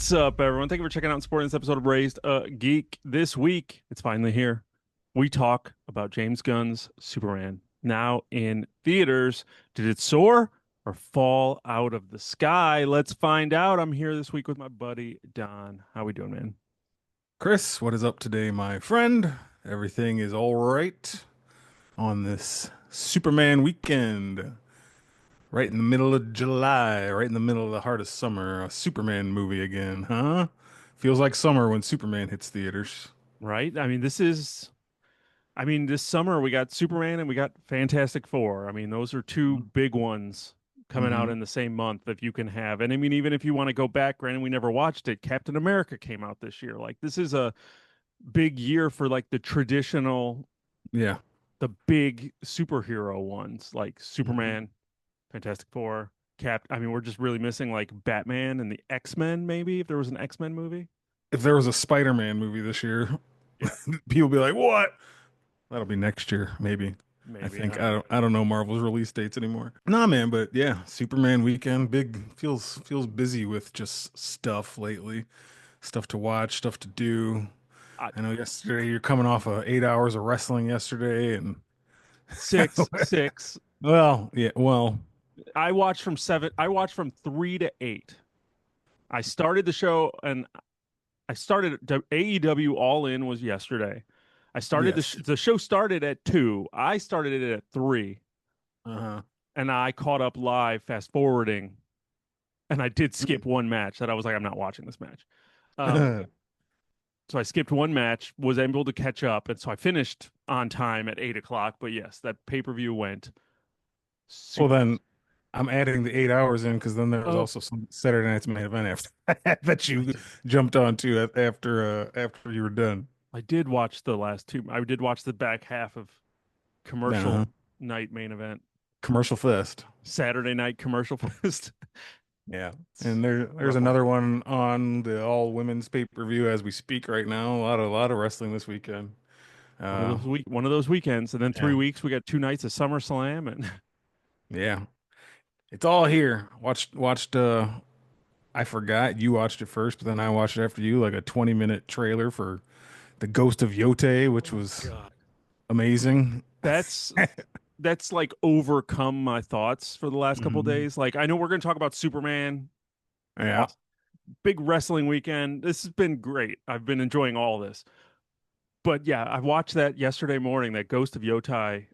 What's up, everyone? Thank you for checking out and supporting this episode of Raised A Geek. This week, it's finally here. We talk about James Gunn's Superman, now in theaters. Did it soar or fall out of the sky? Let's find out. I'm here this week with my buddy Don. How we doing, man? Chris, what is up today, my friend? Everything is all right on this Superman weekend. Right in the middle of July, right in the middle of the heart of summer, a Superman movie again, huh? Feels like summer when Superman hits theaters. Right? This summer we got Superman and we got Fantastic Four. Those are two big ones coming out Mm-hmm. in the same month that you can have. And even if you want to go back, granted, we never watched it, Captain America came out this year. Like, this is a big year for like the traditional, Yeah. the big superhero ones like Mhm. Superman, Fantastic Four, we're just really missing like Batman and the X-Men, maybe if there was an X-Men movie. If there was a Spider-Man movie this year, Yeah, people be like, "What?" That'll be next year, maybe. I maybe. think I don't know Marvel's release dates anymore. Nah, man, but yeah, Superman weekend big feels busy with just stuff lately. Stuff to watch, stuff to do. I, I know yesterday you're coming off of 8 hours of wrestling yesterday, and six. well, I watched from 3 to 8. I started the show and I started AEW All In was yesterday. I started yes. the show started at 2. I started it at 3 Uh-huh. and I caught up live fast forwarding and I did Mm. skip one match that I was like, I'm not watching this match. Um, so I skipped one match, was able to catch up, and so I finished on time at 8 o'clock. But yes, that pay-per-view went Well, super. then I'm adding the 8 hours in because then there was Oh, also some Saturday night's main event after that I you did. jumped onto after you were done. I did watch the last two. I did watch the back half of Uh-huh. commercial night main event, Commercial fest. Saturday night commercial fest. Yeah. It's And there's rough one. another one on the all women's pay-per-view as we speak right now. A lot of wrestling this weekend. Uh One of those weekends, and then three yeah. weeks we got 2 nights of SummerSlam, and Yeah. It's all here. Watched I forgot you watched it first, but then I watched it after you, like a 20-minute trailer for The Ghost of Yote, which oh was god, amazing. that's that's like overcome my thoughts for the last couple of Mhm. days. Like, I know we're going to talk about Superman. Yeah. Awesome. Big wrestling weekend. This has been great. I've been enjoying all this. But yeah, I watched that yesterday morning, that Ghost of Yotai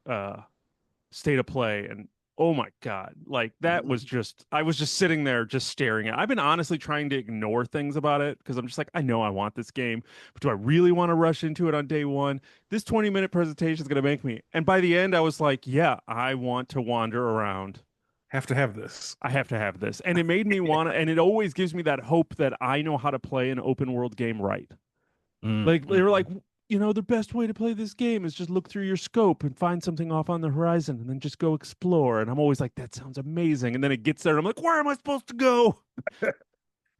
state of play, and oh my God, like that was Mhm. just I was just sitting there just staring at. I've been honestly trying to ignore things about it because I'm just like, I know I want this game, but do I really want to rush into it on day one? This 20-minute presentation is gonna make me. And by the end, I was like, yeah, I want to wander around. Have to have this. I have to have this. And it made me want to, and it always gives me that hope that I know how to play an open world game right. Like they were like, Mhm. the best way to play this game is just look through your scope and find something off on the horizon and then just go explore. And I'm always like, that sounds amazing. And then it gets there and I'm like, where am I supposed to go?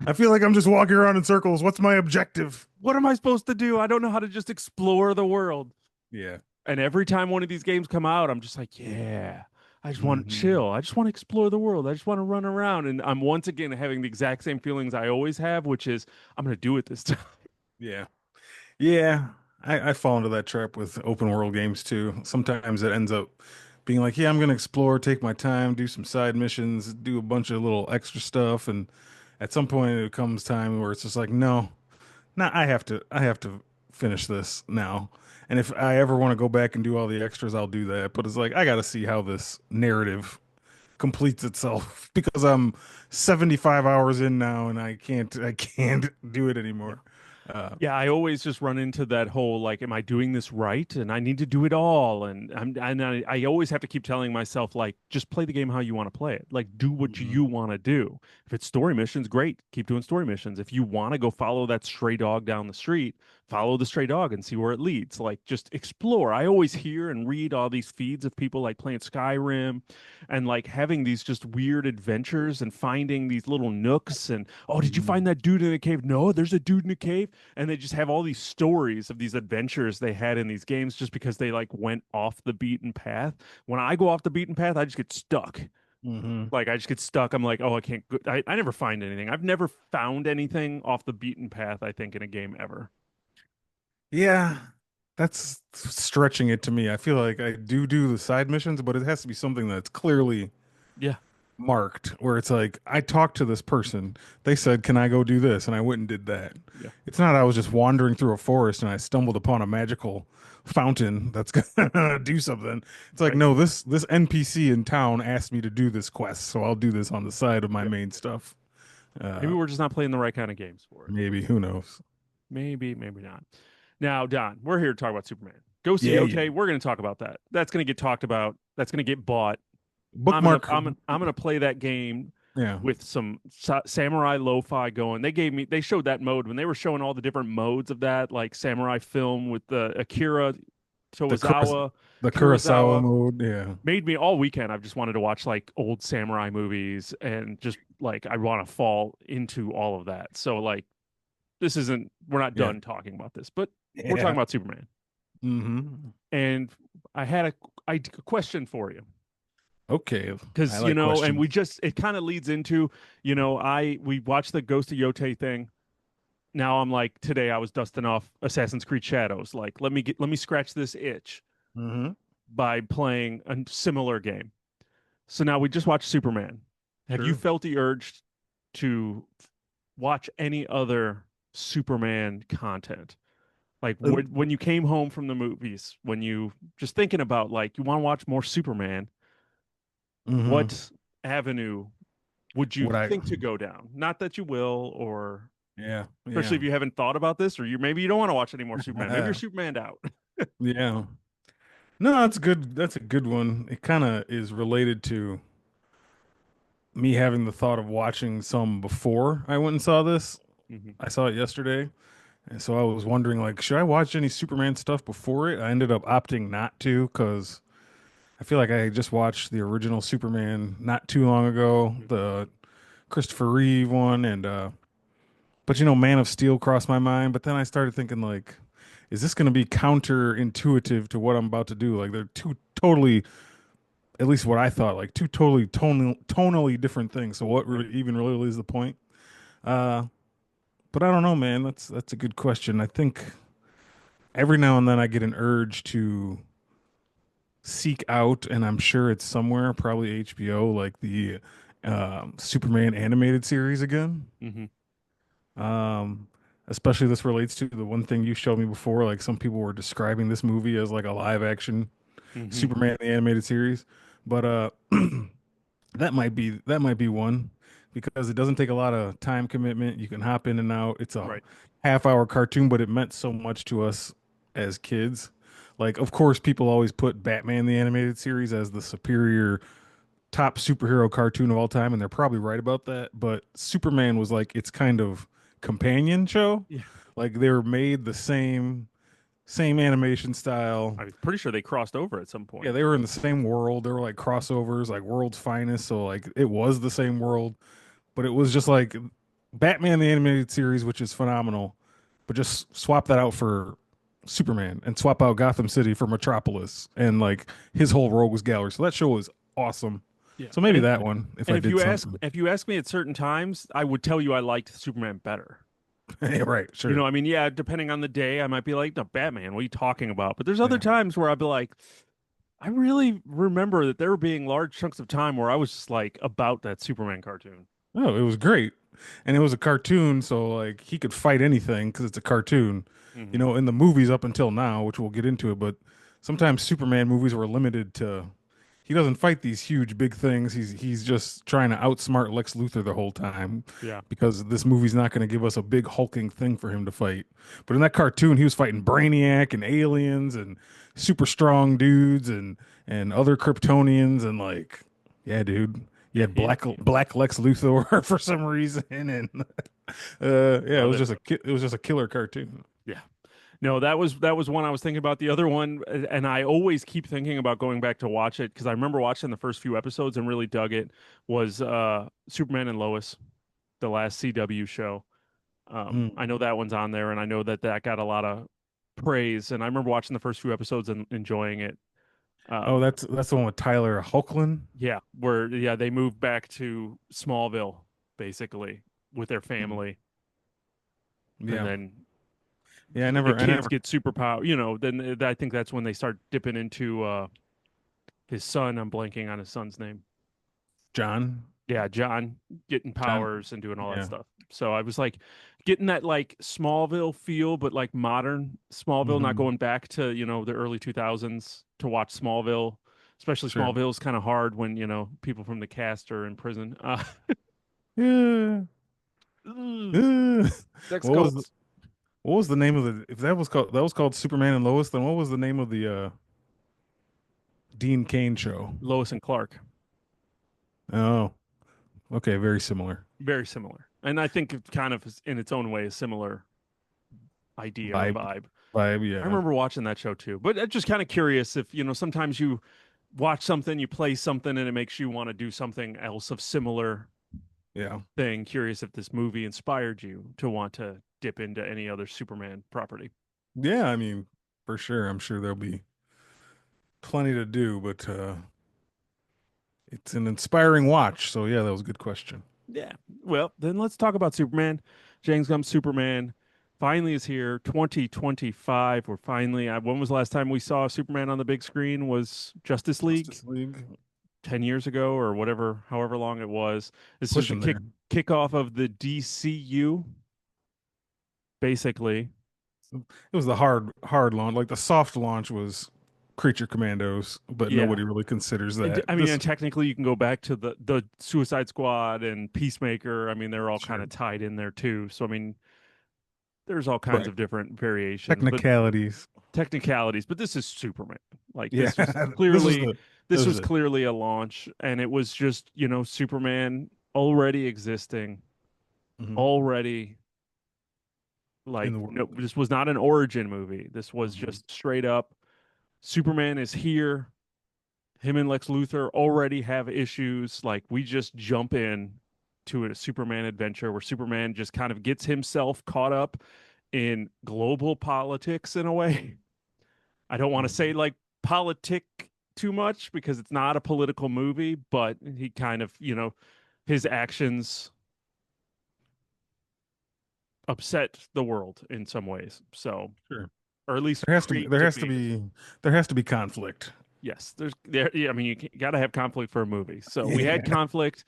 I feel like I'm just walking around in circles. What's my objective? What am I supposed to do? I don't know how to just explore the world. Yeah. And every time one of these games come out, I'm just like, yeah, I just want to Hmm. chill. I just want to explore the world. I just want to run around. And I'm once again having the exact same feelings I always have, which is I'm going to do it this time. Yeah. Yeah. I fall into that trap with open world games too. Sometimes it ends up being like, yeah, I'm gonna explore, take my time, do some side missions, do a bunch of little extra stuff, and at some point it comes time where it's just like, no, no, I have to finish this now. And if I ever want to go back and do all the extras, I'll do that. But it's like I gotta see how this narrative completes itself because I'm 75 hours in now and I can't do it Yeah. anymore. Uh, Yeah, I always just run into that whole like, am I doing this right? And I need to do it all. And I always have to keep telling myself like, just play the game how you want to play it. Like, do what mhm. you want to do. If it's story missions, great, keep doing story missions. If you want to go follow that stray dog down the street, follow the stray dog and see where it leads. Like, just explore. I always hear and read all these feeds of people like playing Skyrim and like having these just weird adventures and finding these little nooks and, oh, did you Mhm. find that dude in a cave? No, there's a dude in a cave, and they just have all these stories of these adventures they had in these games just because they like went off the beaten path. When I go off the beaten path, I just get stuck. Hmm. Like I just get stuck. I'm like, oh, I can't go. I never find anything. I've never found anything off the beaten path, I think, in a game ever. Yeah, that's stretching it to me. I feel like I do the side missions, but it has to be something that's clearly Yeah. marked, where it's like I talked to this person. They said, "Can I go do this?" And I went and did that. Yeah. It's not I was just wandering through a forest and I stumbled upon a magical fountain that's gonna do something. It's like, Right. no, this NPC in town asked me to do this quest, so I'll do this on the side of my Yeah. main stuff. Maybe Uh, we're just not playing the right kind of games for it. maybe, who knows? Maybe, maybe not. Now, Don, we're here to talk about Superman. Ghost of Yeah, yeah. Yote, we're going to talk about that. That's going to get talked about. That's going to get bought. Bookmark. I'm gonna play that game Yeah, with some samurai lo-fi going. They showed that mode when they were showing all the different modes of that, like samurai film with the Akira the Kuros Tozawa, the Kurosawa Kurosawa. mode. Yeah. Made me all weekend. I've just wanted to watch like old samurai movies and just like I want to fall into all of that. So like this isn't we're not Yeah. done talking about this, but we're talking Yeah. about Superman. Hmm. And I had a question for you. Okay. I Because like and questions. we just it kind of leads into I we watched the Ghost of Yote thing. Now I'm like today I was dusting off Assassin's Creed Shadows. Like let me scratch this itch Hmm. by playing a similar game. So now we just watched Superman. Have you Sure. felt the urge to watch any other Superman content? Like when you came home from the movies, when you just thinking about like you want to watch more Superman, Hmm. what avenue would you What I, think to go down? Not that you will, or yeah, especially yeah. if you haven't thought about this, or maybe you don't want to watch any more Superman. Maybe you're Supermaned out. Yeah. No, that's good. That's a good one. It kind of is related to me having the thought of watching some before I went and saw this. Hmm. I saw it yesterday. And so I was wondering, like, should I watch any Superman stuff before it? I ended up opting not to because I feel like I just watched the original Superman not too long ago, Hmm. the Christopher Reeve one, and but Man of Steel crossed my mind. But then I started thinking, like, is this going to be counterintuitive to what I'm about to do? Like, they're two totally, at least what I thought, like two totally tonally different things. So what Right. even really is the point? Uh, but I don't know, man. That's a good question. I think every now and then I get an urge to seek out, and I'm sure it's somewhere, probably HBO, like the Superman animated series again. Hmm. Um, Especially this relates to the one thing you showed me before. Like some people were describing this movie as like a live action Hmm. Superman the animated series, but that might be one because it doesn't take a lot of time commitment. You can hop in and out. It's a Right. half-hour cartoon, but it meant so much to us as kids. Like, of course, people always put Batman the animated series as the superior top superhero cartoon of all time, and they're probably right about that. But Superman was like its kind of companion show. Yeah. Like they were made the same animation style. I'm pretty sure they crossed over at some Yeah, point. they were in the same world. They were like crossovers, like world's finest. So like it was the same world, but it was just like Batman the animated series, which is phenomenal. But just swap that out for Superman and swap out Gotham City for Metropolis and like his whole rogues gallery. So that show was awesome. Yeah. So maybe that one if And I did something. if you ask me at certain times, I would tell you I liked Superman better. Yeah, right, sure. I mean, yeah, depending on the day, I might be like, no, Batman, what are you talking about? But there's other Yeah. times where I'd be like, I really remember that there were being large chunks of time where I was just like about that Superman cartoon. Oh, it was great. And it was a cartoon, so like he could fight anything because it's a cartoon. Hmm. In the movies up until now, which we'll get into it, but sometimes Superman movies were limited to he doesn't fight these huge big things. He's just trying to outsmart Lex Luthor the whole time Yeah. because this movie's not going to give us a big hulking thing for him to fight. But in that cartoon, he was fighting Brainiac and aliens and super strong dudes and other Kryptonians and like, yeah, dude. You Yeah. had black Lex Luthor for some reason, and yeah, Love it. it was just a killer cartoon. Yeah. No, that was one I was thinking about. The other one, and I always keep thinking about going back to watch it because I remember watching the first few episodes and really dug it. Was Superman and Lois, the last CW show. I know Mm. that one's on there, and I know that got a lot of praise. And I remember watching the first few episodes and enjoying it. Oh, Um, that's the one with Tyler Hoechlin. yeah, where yeah they moved back to Smallville basically with their Mhm. family, and Yeah. then Yeah, the I kids never get superpower. Then I think that's when they start dipping into his son. I'm blanking on his son's name. John. Yeah, John getting John. powers and doing all that Yeah. stuff. So I was like getting that like Smallville feel, but like modern Smallville, not Hmm. going back to, the early 2000s to watch Smallville. Especially Sure. Smallville's kind of hard when, people from the cast are in prison. Yeah. Ugh, Uh, sex what was cults. what was the name of the if that was called Superman and Lois, then what was the name of the Dean Cain show? Lois and Clark. Oh, okay, very similar Very similar. And I think it kind of is in its own way a similar idea or vibe. vibe. Vibe, I yeah. remember watching that show too. But I'm just kind of curious if, sometimes you watch something, you play something, and it makes you want to do something else of similar Yeah. thing. Curious if this movie inspired you to want to dip into any other Superman property. Yeah, I mean, for sure. I'm sure there'll be plenty to do, but it's an inspiring watch. So yeah, that was a good question. Yeah. Well, then let's talk about Superman. James Gunn Superman finally is here, 2025. We're finally, when was the last time we saw Superman on the big screen? Was Justice League Justice League 10 years ago or whatever, however long it was. This is the pushing there. kickoff of the DCU, basically. It was the hard launch. Like the soft launch was Creature Commandos, but Yeah. nobody really considers And, that. I mean, This and technically you can go back to the Suicide Squad and Peacemaker. I mean, they're all kind sure, of tied in there too. So I mean, there's all kinds right. of different variations, but Technicalities. technicalities. But this is Superman. Like Yeah. This this was was it. clearly a launch, and it was just Superman already existing, Hmm. already In like the no, world. this was not an origin movie. This was Hmm. just straight up Superman is here. Him and Lex Luthor already have issues. Like we just jump in to a Superman adventure where Superman just kind of gets himself caught up in global politics in a way. I don't want to say Hmm. like politic too much because it's not a political movie, but he kind of, his actions upset the world in some ways. So, Sure. or at least There has to be create debate. there has to be conflict. Yes, there's there. Yeah, I mean, you got to have conflict for a movie. So we had Yeah. conflict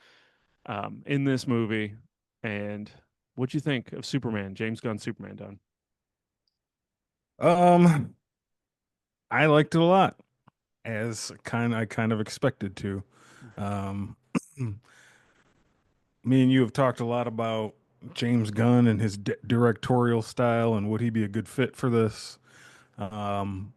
in this movie. And what'd you think of Superman, James Gunn Superman done? Um, I liked it a lot, as I kind of expected to. Um, me and you have talked a lot about James Gunn and his directorial style and would he be a good fit for this? Um,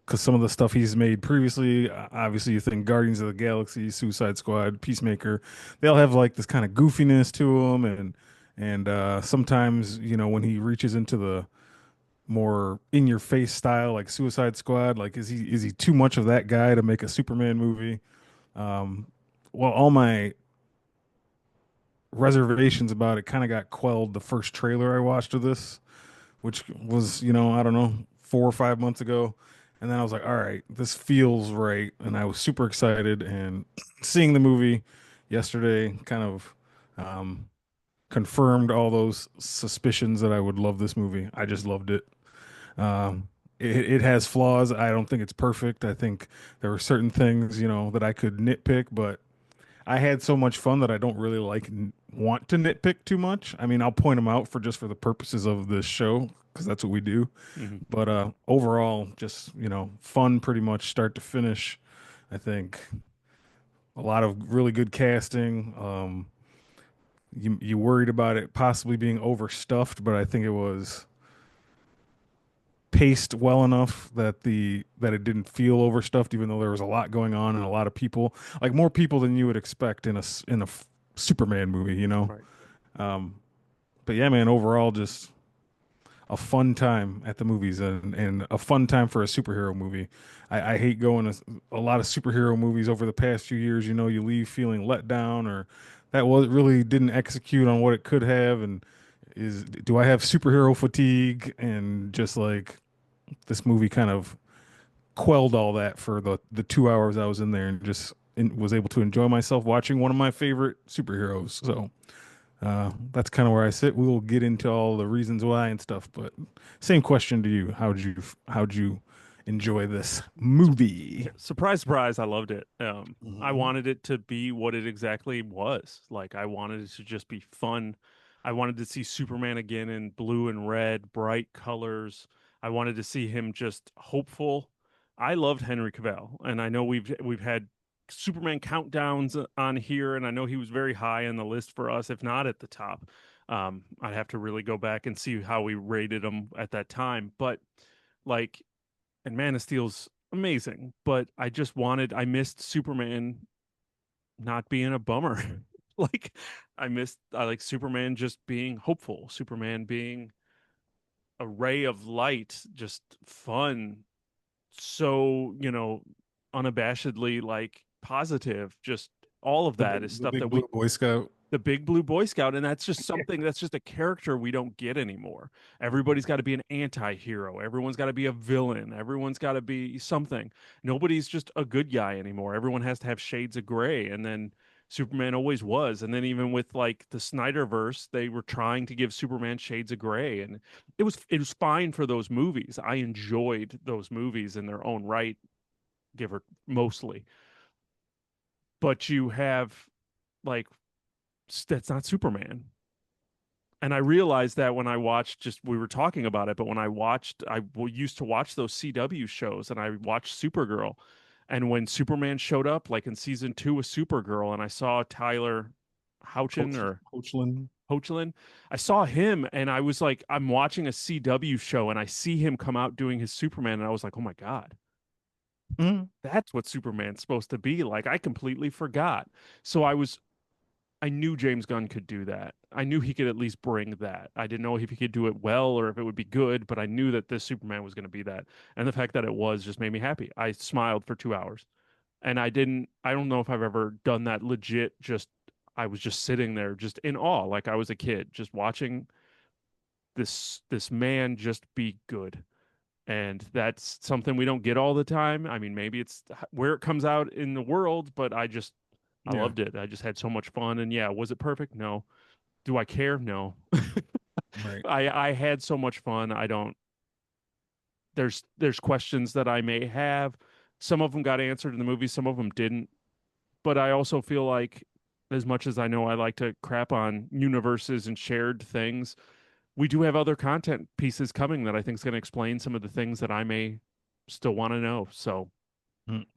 because some of the stuff he's made previously, obviously you think Guardians of the Galaxy, Suicide Squad, Peacemaker, they'll have like this kind of goofiness to them, and sometimes when he reaches into the more in your face style like Suicide Squad, like is he too much of that guy to make a Superman movie? Um, well, all my reservations about it kind of got quelled the first trailer I watched of this, which was, I don't know, 4 or 5 months ago. And then I was like, all right, this feels right. And I was super excited. And seeing the movie yesterday kind of um, confirmed all those suspicions that I would love this movie. I just loved it. It has flaws. I don't think it's perfect. I think there were certain things, that I could nitpick, but I had so much fun that I don't really want to nitpick too much. I mean, I'll point them out for the purposes of this show because that's what we do. Mm-hmm. But overall, just fun pretty much start to finish. I think a lot of really good casting. You worried about it possibly being overstuffed, but I think it was paced well enough that it didn't feel overstuffed, even though there was a lot going on and a lot of people, like more people than you would expect in a Superman movie, Right. Um, but yeah, man, overall, just a fun time at the movies and a fun time for a superhero movie. I hate going to a lot of superhero movies over the past few years. You leave feeling let down or that was really didn't execute on what it could have. And do I have superhero fatigue? And just like this movie kind of quelled all that for the 2 hours I was in there and just was able to enjoy myself watching one of my favorite superheroes. So that's kind of where I sit. We will get into all the reasons why and stuff, but same question to you. How'd you enjoy this movie? Surprise, surprise, I loved it. I Mhm. wanted it to be what it exactly was. Like I wanted it to just be fun. I wanted to see Superman again in blue and red, bright colors. I wanted to see him just hopeful. I loved Henry Cavill, and I know we've had Superman countdowns on here, and I know he was very high on the list for us, if not at the top. I'd have to really go back and see how we rated him at that time, but like and Man of Steel's amazing, but I missed Superman not being a bummer. Like I like Superman just being hopeful, Superman being a ray of light, just fun, so, unabashedly like positive, just all of that is The stuff big that we blue Boy Scout. the big blue boy scout, and that's just something that's just a character we don't get anymore. Everybody's got to be an anti-hero, everyone's got to be a villain, everyone's got to be something. Nobody's just a good guy anymore. Everyone has to have shades of gray, and then Superman always was. And then even with like the Snyderverse, they were trying to give Superman shades of gray, and it was fine for those movies. I enjoyed those movies in their own right, give or mostly. But you have like that's not Superman. And I realized that when I watched, just we were talking about it, but when used to watch those CW shows, and I watched Supergirl. And when Superman showed up, like in season 2 of Supergirl, and I saw Tyler Hoechlin or Coachland. Hoechlin, I saw him, and I was like, I'm watching a CW show and I see him come out doing his Superman, and I was like, oh my God, Mhm. that's what Superman's supposed to be like. I completely forgot. So I knew James Gunn could do that. I knew he could at least bring that. I didn't know if he could do it well or if it would be good, but I knew that this Superman was going to be that. And the fact that it was just made me happy. I smiled for 2 hours. And I don't know if I've ever done that legit. I was just sitting there just in awe, like I was a kid, just watching this man just be good. And that's something we don't get all the time. I mean, maybe it's where it comes out in the world, but I Yeah, loved it. I just had so much fun. And yeah, was it perfect? No. Do I care? No. right. I had so much fun. I don't there's questions that I may have. Some of them got answered in the movie, some of them didn't. But I also feel like as much as I know I like to crap on universes and shared things, we do have other content pieces coming that I think is going to explain some of the things that I may still want to know. So,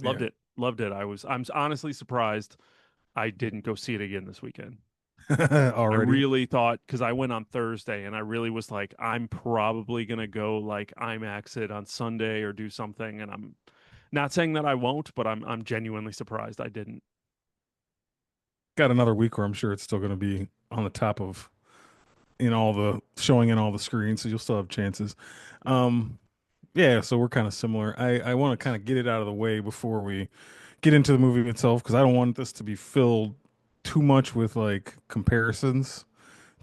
loved Yeah. it. Loved it. I'm honestly surprised I didn't go see it again this weekend. I Already. really thought, because I went on Thursday, and I really was like, I'm probably gonna go like IMAX it on Sunday or do something. And I'm not saying that I won't, but I'm genuinely surprised I didn't. Got another week where I'm sure it's still going to be on the top of in all the showing in all the screens, so you'll still have chances. Um, yeah, so we're kind of similar. I want to kind of get it out of the way before we get into the movie itself because I don't want this to be filled too much with like comparisons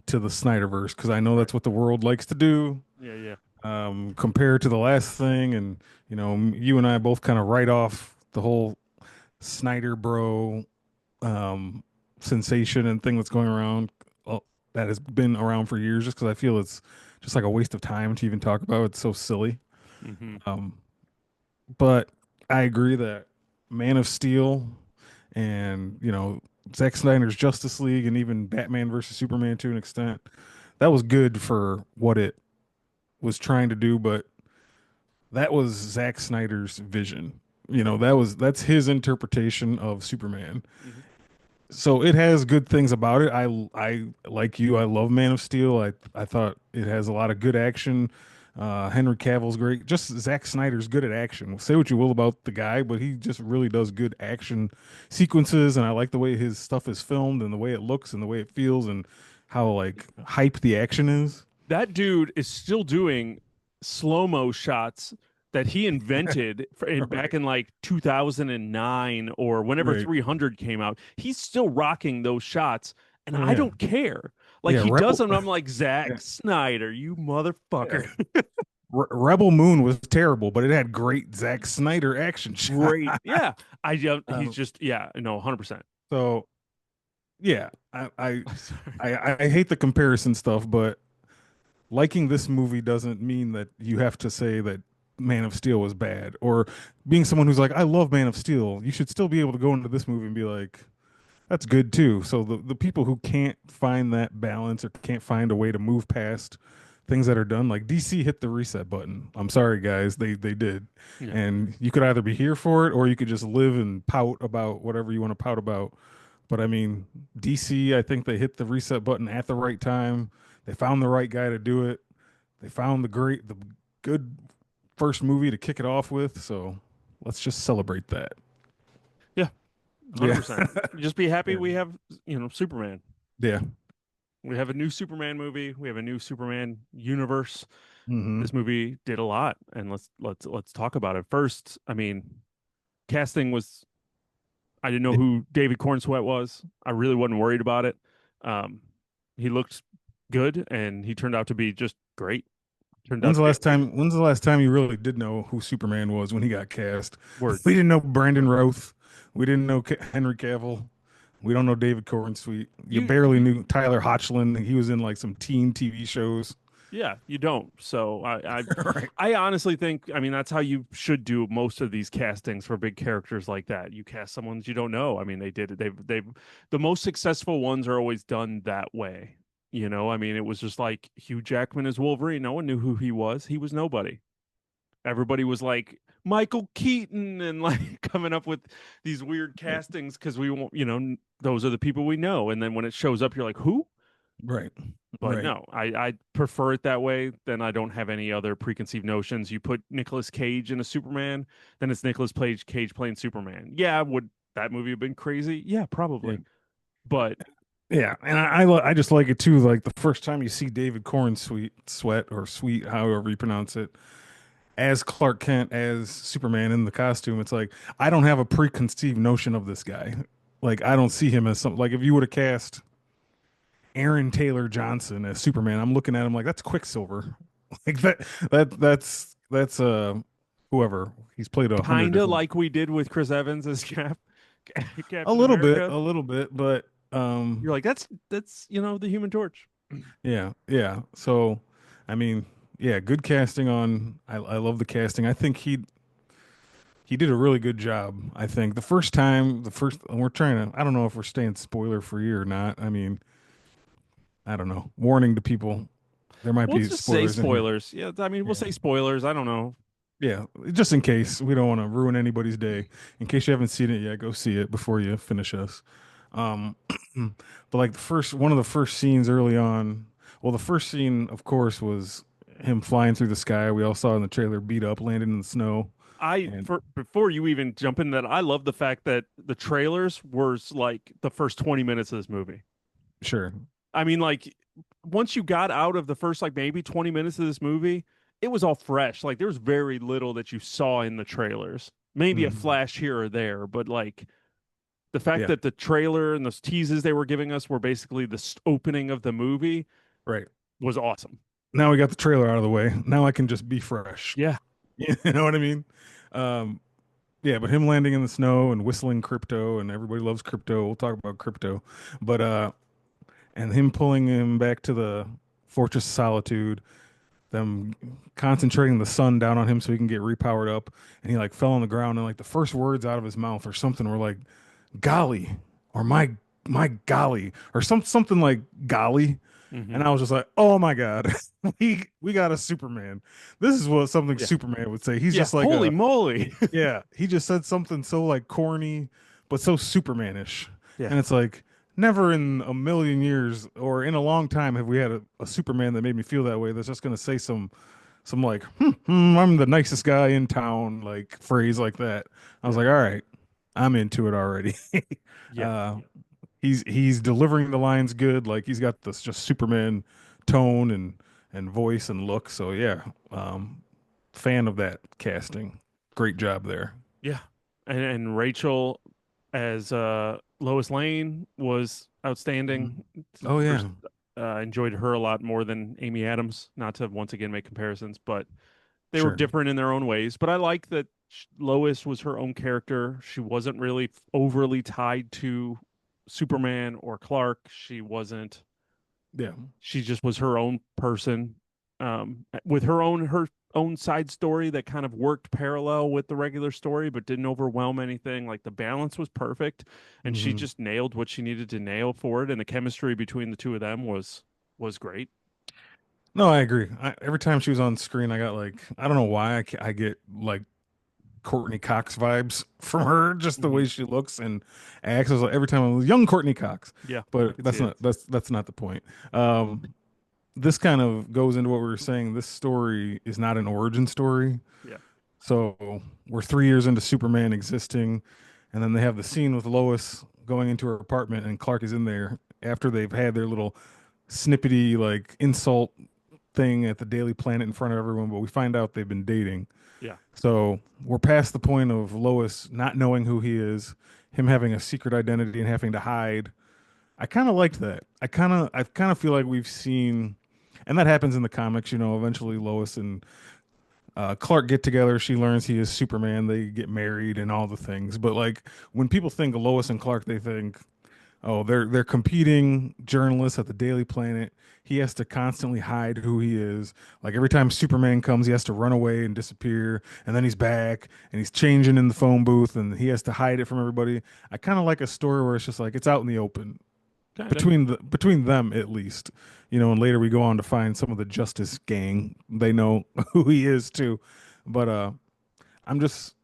to the Snyderverse because I know Right. that's what the world likes to do. Yeah, yeah. Compare to the last thing, and you and I both kind of write off the whole Snyder bro um, sensation and thing that's going around that has been around for years, just because I feel it's just like a waste of time to even talk about. It's so silly. Hmm. Um, but I agree that Man of Steel and Zack Snyder's Justice League and even Batman versus Superman to an extent, that was good for what it was trying to do, but that was Zack Snyder's vision. That's his interpretation of Superman. Hmm. So it has good things about it. I like you. I love Man of Steel. I thought it has a lot of good action. Henry Cavill's great. Just Zack Snyder's good at action. Say what you will about the guy, but he just really does good action sequences, and I like the way his stuff is filmed and the way it looks and the way it feels and how like hype the action is. That dude is still doing slow-mo shots that he invented back Right. in like 2009 or whenever Right. 300 came out. He's still rocking those shots, and Oh I yeah. don't care. Like Yeah. he does Rebel. them, and I'm like, Yeah. Zack Snyder, you Yeah. motherfucker. Rebel Moon was terrible, but it had great Zack Snyder action shot. Great. Yeah. I don't, he's Um, just, yeah, no, 100%. so yeah, Sorry. I hate the comparison stuff, but liking this movie doesn't mean that you have to say that Man of Steel was bad, or being someone who's like, I love Man of Steel. You should still be able to go into this movie and be like, that's good too. So the people who can't find that balance or can't find a way to move past things that are done, like DC hit the reset button. I'm sorry, guys, they did, Yeah. and you could either be here for it or you could just live and pout about whatever you want to pout about. But I mean, DC, I think they hit the reset button at the right time. They found the right guy to do it. They found the good first movie to kick it off with. So let's just celebrate that. Yeah. Yeah. 100%. Just be happy Yeah. we have, Superman. Yeah. We have a new Superman movie. We have a new Superman universe. Hmm. This movie did a lot, and let's talk about it. First, I mean, casting was, I didn't know who David Corenswet was. I really wasn't worried about it. Um, he looked good, and he turned out to be just great. Turned out to be a When's the last time you really did know who Superman was when he got cast? word. We didn't know Brandon Routh. We didn't know Henry Cavill. We don't know David Corenswet. You You, barely knew Tyler Hoechlin. He was in like some teen TV shows. yeah, you don't. So Right. I honestly think, I mean, that's how you should do most of these castings for big characters like that. You cast someone that you don't know. I mean, they did it. The most successful ones are always done that way. I mean, it was just like Hugh Jackman as Wolverine. No one knew who he was. He was nobody. Everybody was like Michael Keaton and like coming up with these weird castings because we won't, those are the people we know. And then when it shows up, you're like, who? Right. But Right. no, I prefer it that way. Then I don't have any other preconceived notions. You put Nicolas Cage in a Superman, then it's Cage playing Superman. Yeah, would that movie have been crazy? Yeah, Yeah. probably. But Yeah, and I just like it too. Like the first time you see David Corn Sweat or Sweet, however you pronounce it, as Clark Kent as Superman in the costume, it's like I don't have a preconceived notion of this guy. Like I don't see him as some like if you would have cast Aaron Taylor Johnson as Superman, I'm looking at him like that's Quicksilver. Like that's whoever he's played 100 kind of different. like we did with Chris Evans as Captain America. A little bit, but You're like, that's the Human Torch. yeah, yeah. So, I mean, yeah, good casting on. I love the casting. I think he did a really good job. I think the first time, the first we're trying to. I don't know if we're staying spoiler free or not. I mean, I don't know. Warning to people, there might We'll be just say spoilers in here. spoilers. Yeah, I mean, we'll Yeah, say spoilers. I don't know. yeah. Just in case we don't want to ruin anybody's day. In case you haven't seen it yet, go see it before you finish us. Um, but like one of the first scenes early on, well, the first scene, of course, was him flying through the sky. We all saw in the trailer, beat up, landing in the snow, and Before you even jump in that, I love the fact that the trailers were like the first 20 minutes of this movie. sure, I mean, like once you got out of the first like maybe 20 minutes of this movie, it was all fresh. Like there was very little that you saw in the trailers. Maybe a mm, flash here or there, but like the fact yeah, that the trailer and those teases they were giving us were basically the opening of the movie right. was awesome. Now we got the trailer out of the way. Now I can just be fresh. Yeah. You know what I mean? Um, yeah, but him landing in the snow and whistling crypto, and everybody loves crypto. We'll talk about crypto, but and him pulling him back to the Fortress of Solitude, them concentrating the sun down on him so he can get repowered up, and he like fell on the ground, and like the first words out of his mouth or something were like golly or my golly or something like golly, Hmm. and I was just like, oh my god, we got a Superman. This is what something Yeah. Superman would say. He's Yeah. just like Holy a moly. yeah, he just said something so like corny, but so Supermanish. Yeah. And it's like, never in a million years or in a long time have we had a Superman that made me feel that way. That's just gonna say some like, I'm the nicest guy in town, like phrase like that. I was Yeah. like, all right, I'm into it already. Yeah. uh, he's delivering the lines good. Like he's got this just Superman tone and voice and look. So yeah, fan of that casting. Great job there. Yeah. And Rachel as Lois Lane was Mhm. outstanding. Oh First, yeah. enjoyed her a lot more than Amy Adams. Not to once again make comparisons, but They were Sure. different in their own ways, but I like that Lois was her own character. She wasn't really overly tied to Superman or Clark. She wasn't. Yeah. She just was her own person, with her own side story that kind of worked parallel with the regular story, but didn't overwhelm anything. Like the balance was perfect, and she Hmm. just nailed what she needed to nail for it. And the chemistry between the two of them was great. No, I agree. Every time she was on screen, I got like, I don't know why I get like Courtney Cox vibes from her, just the Hmm. way she looks and acts. I was like, every time I was young Courtney Cox, Yeah, I but could see it. that's not the point. This kind of goes into what we were saying. This story is not an origin story. Yeah, So we're 3 years into Superman existing, and then they have the scene with Lois going into her apartment, and Clark is in there after they've had their little snippety like insult thing at the Daily Planet in front of everyone, but we find out they've been dating. yeah, So we're past the point of Lois not knowing who he is, him having a secret identity and having to hide. I kind of liked that. I kind of feel like we've seen, and that happens in the comics. Eventually Lois and Clark get together. She learns he is Superman. They get married and all the things. But like when people think of Lois and Clark, they think, oh, they're competing journalists at the Daily Planet. He has to constantly hide who he is. Like every time Superman comes, he has to run away and disappear, and then he's back and he's changing in the phone booth, and he has to hide it from everybody. I kind of like a story where it's just like it's out in the open kind of. between them at least. And later we go on to find some of the Justice Gang. They know who he is too, but I'm just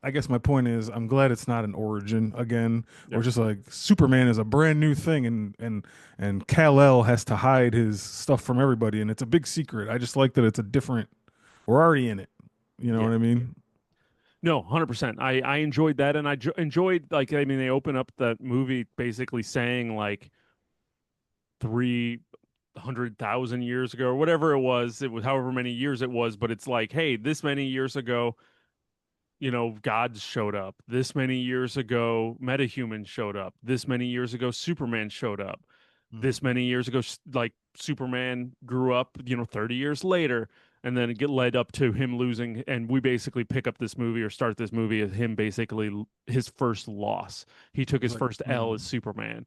I guess my point is I'm glad it's not an origin again, or Yeah, just like Superman is a brand new thing and Kal-El has to hide his stuff from everybody and it's a big secret. I just like that it's a different we're already in it. You know yeah. what I mean? No, 100%. I enjoyed that, and enjoyed, like, I mean, they open up that movie basically saying like 300,000 years ago or whatever it was however many years it was, but it's like, hey, this many years ago, gods showed up. This many years ago, metahumans showed up. This many years ago, Superman showed up. This Mhm. many years ago, like Superman grew up, 30 years later, and then get led up to him losing. And we basically pick up this movie or start this movie as him basically his first loss. He took It's his like, first L as Superman.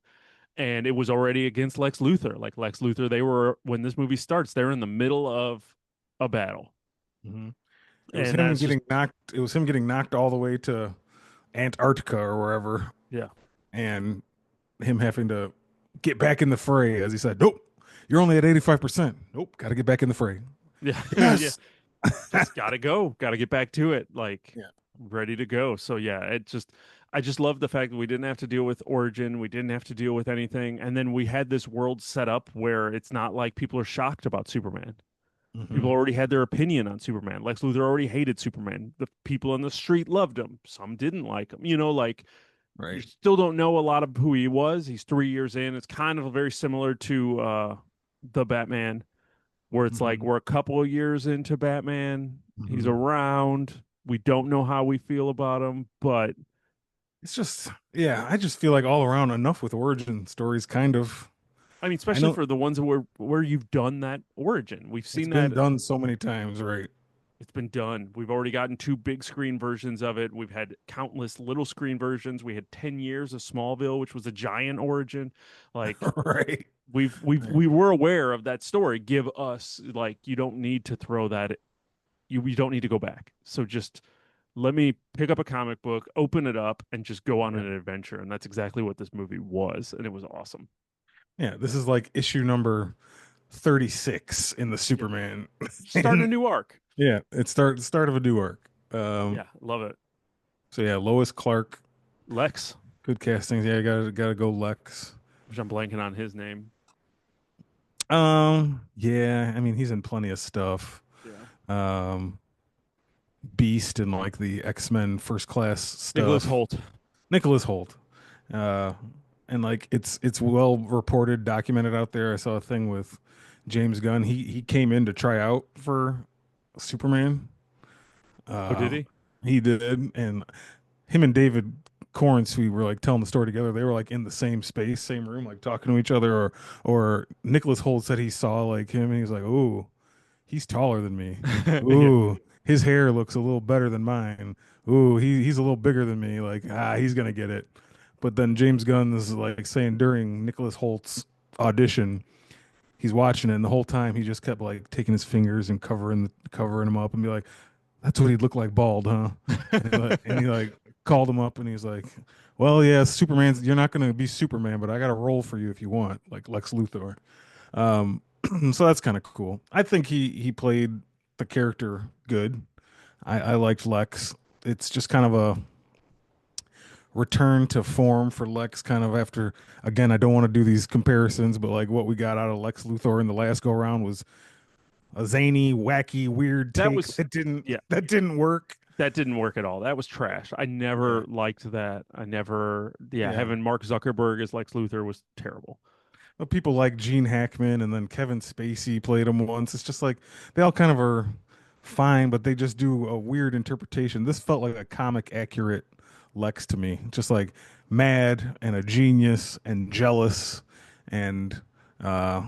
And it was already against Lex Luthor. Like Lex Luthor, when this movie starts, they're in the middle of a battle. mhm. It was And him that's just, getting knocked. It was him getting knocked all the way to Antarctica or wherever, yeah. and him having to get back in the fray, as he said. Nope, you're only at 85%. Nope, got to get back in the fray. Yeah. Yeah. Yes. Just gotta go, gotta get back to it, like Yeah. ready to go. So yeah, I just love the fact that we didn't have to deal with origin, we didn't have to deal with anything, and then we had this world set up where it's not like people are shocked about Superman. People Hmm. already had their opinion on Superman. Lex Luthor already hated Superman. The people on the street loved him. Some didn't like him. Like you Right. still don't know a lot of who he was. He's 3 years in. It's kind of very similar to the Batman where it's like Hmm. we're a couple of years into Batman. He's Hmm. around. We don't know how we feel about him, but It's just, yeah, I just feel like all around enough with origin stories, kind of. I mean, I especially know for the ones where you've done that origin. We've it's seen been that done so many times, right? it's been done. We've already gotten two big screen versions of it. We've had countless little screen versions. We had 10 years of Smallville, which was a giant origin. Like Right. Right. we were aware of that story. Give us, like, you don't need to throw that, you don't need to go back. So just let me pick up a comic book, open it up, and just go on Yeah. an adventure. And that's exactly what this movie was, and it was awesome. Yeah. This is like issue number 36 in the Yeah, Superman. start a And new arc. yeah, it's start of a new arc. Um, Yeah, love it. so yeah, Lois Clark, Lex, good castings. Yeah, gotta go Lex. which I'm blanking on his name. Yeah, I mean he's in plenty of stuff. Yeah, Um, Beast and like the X-Men First Class Nicholas stuff. Holt. Nicholas Holt. Uh, and like it's well reported, documented out there. I saw a thing with James Gunn. He came in to try out for Superman. Oh, did Uh, he? he did, and him and David Corenswet were like telling the story together. They were like in the same space, same room, like talking to each other. Or Nicholas Holt said he saw like him, and he was like, "Ooh, he's taller than me. Yeah. Ooh." his hair looks a little better than mine. Ooh, he's a little bigger than me. Like, he's gonna get it. But then James Gunn is like saying during Nicholas Holt's audition, he's watching it, and the whole time he just kept like taking his fingers and covering him up and be like, "That's what he'd look like bald, huh?" And he called him up and he's like, "Well, yeah, Superman's. You're not gonna be Superman, but I got a role for you if you want, like Lex Luthor." Um, so that's kind of cool. I think he played the character good. I liked Lex. It's just kind of a return to form for Lex, kind of after, again, I don't want to do these comparisons, but like what we got out of Lex Luthor in the last go round was a zany, wacky, weird That take was, yeah, that didn't work. that didn't work at all. That was trash. I Yeah. never liked that. I never, yeah, Yeah. having Mark Zuckerberg as Lex Luthor was terrible. But people like Gene Hackman and then Kevin Spacey played him once. It's just like they all kind of are fine, but they just do a weird interpretation. This felt like a comic accurate Lex to me. Just like mad and a genius and jealous and uh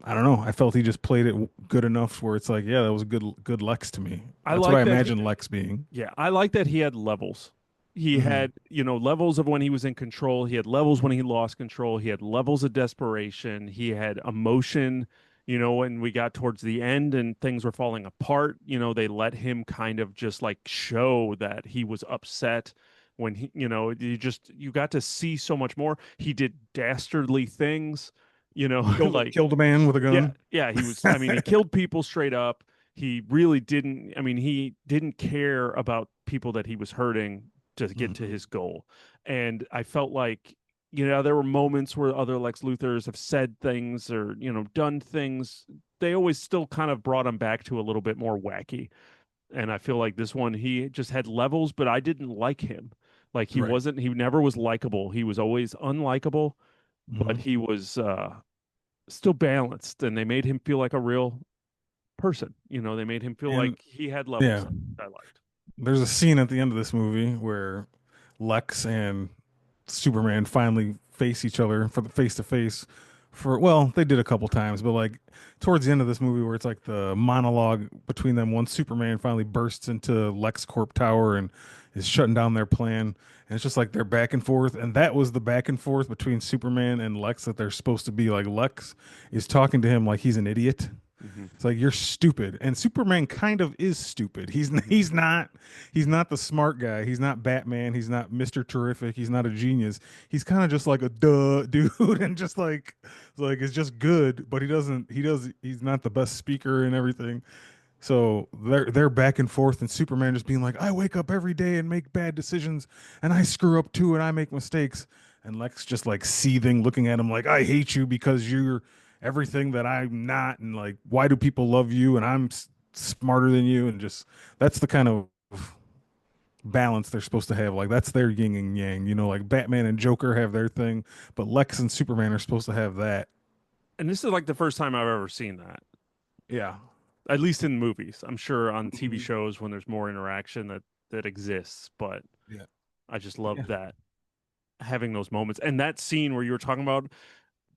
I don't know. I felt he just played it good enough where it's like, yeah, that was a good Lex to me. I That's what I like that he, imagine Lex being. yeah, I like that he had levels. He Hmm. had, levels of when he was in control. He had levels when he lost control. He had levels of desperation. He had emotion, when we got towards the end and things were falling apart, they let him kind of just like show that he was upset when you got to see so much more. He did dastardly things, like, Killed a man with a yeah, gun. yeah, I mean, he killed people straight up. He really didn't, I mean, he didn't care about people that he was hurting to get to Mhm. his goal. And I felt like, there were moments where other Lex Luthors have said things or, done things. They always still kind of brought him back to a little bit more wacky. And I feel like this one, he just had levels, but I didn't like him. Like Right. he never was likable. He was always unlikable, but Hmm. he was still balanced, and they made him feel like a real person. They made him feel And like he had levels yeah, that I liked. there's a scene at the end of this movie where Lex and Superman finally face each other for the face to face for, well, they did a couple times, but like towards the end of this movie where it's like the monologue between them once Superman finally bursts into LexCorp Tower and is shutting down their plan. And it's just like they're back and forth. And that was the back and forth between Superman and Lex that they're supposed to be. Like Lex is talking to him like he's an idiot. Hmm. It's like you're stupid, and Superman kind of is stupid. Hmm. he's not the smart guy. He's not Batman. He's not Mr. Terrific. He's not a genius. He's kind of just like a duh dude, and just like it's just good. But he's not the best speaker and everything. So they're back and forth, and Superman just being like, I wake up every day and make bad decisions, and I screw up too, and I make mistakes. And Lex just like seething, looking at him like, I hate you because you're everything that I'm not, and like, why do people love you? And I'm smarter than you, and just that's the kind of balance they're supposed to have. Like that's their yin and yang, like Batman and Joker have their thing, but Lex and Superman are supposed to have that. And this is like the first time I've ever seen that, Yeah. at least in movies. I'm sure on TV Mhm. shows when there's more interaction that exists, but Yeah. I just Yeah. loved that, having those moments. And that scene where you were talking about,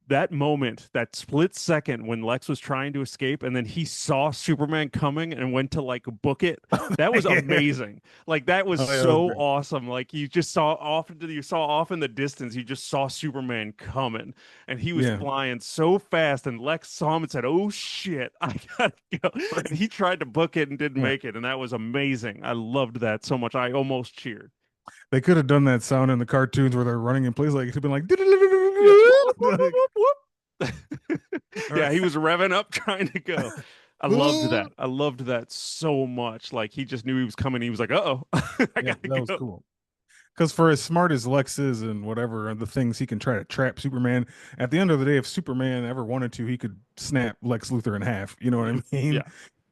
that moment, that split second when Lex was trying to escape and then he saw Superman coming and went to like book it. That was Yeah. amazing. Like that was Oh yeah, that was so great. awesome. Like you saw off in the distance, you just saw Superman coming and he was Yeah. flying so fast and Lex saw him and said, "Oh shit, I gotta go." And he tried to book it and didn't Yeah. make it. And that was amazing. I loved that so much. I almost cheered. They could have done that sound in the cartoons where they're running in place. Like it could have been like, Yeah. Whoop, whoop, whoop, like, whoop, whoop, whoop. Yeah, right. he was revving up trying to go. I loved that. I loved that so much. Like he just knew he was coming. He was like, "Uh-oh, I Yeah, gotta that was go." cool. Because for as smart as Lex is and whatever and the things he can try to trap Superman, at the end of the day, if Superman ever wanted to, he could snap Lex Luthor in half. You know what Yeah, I mean? yeah.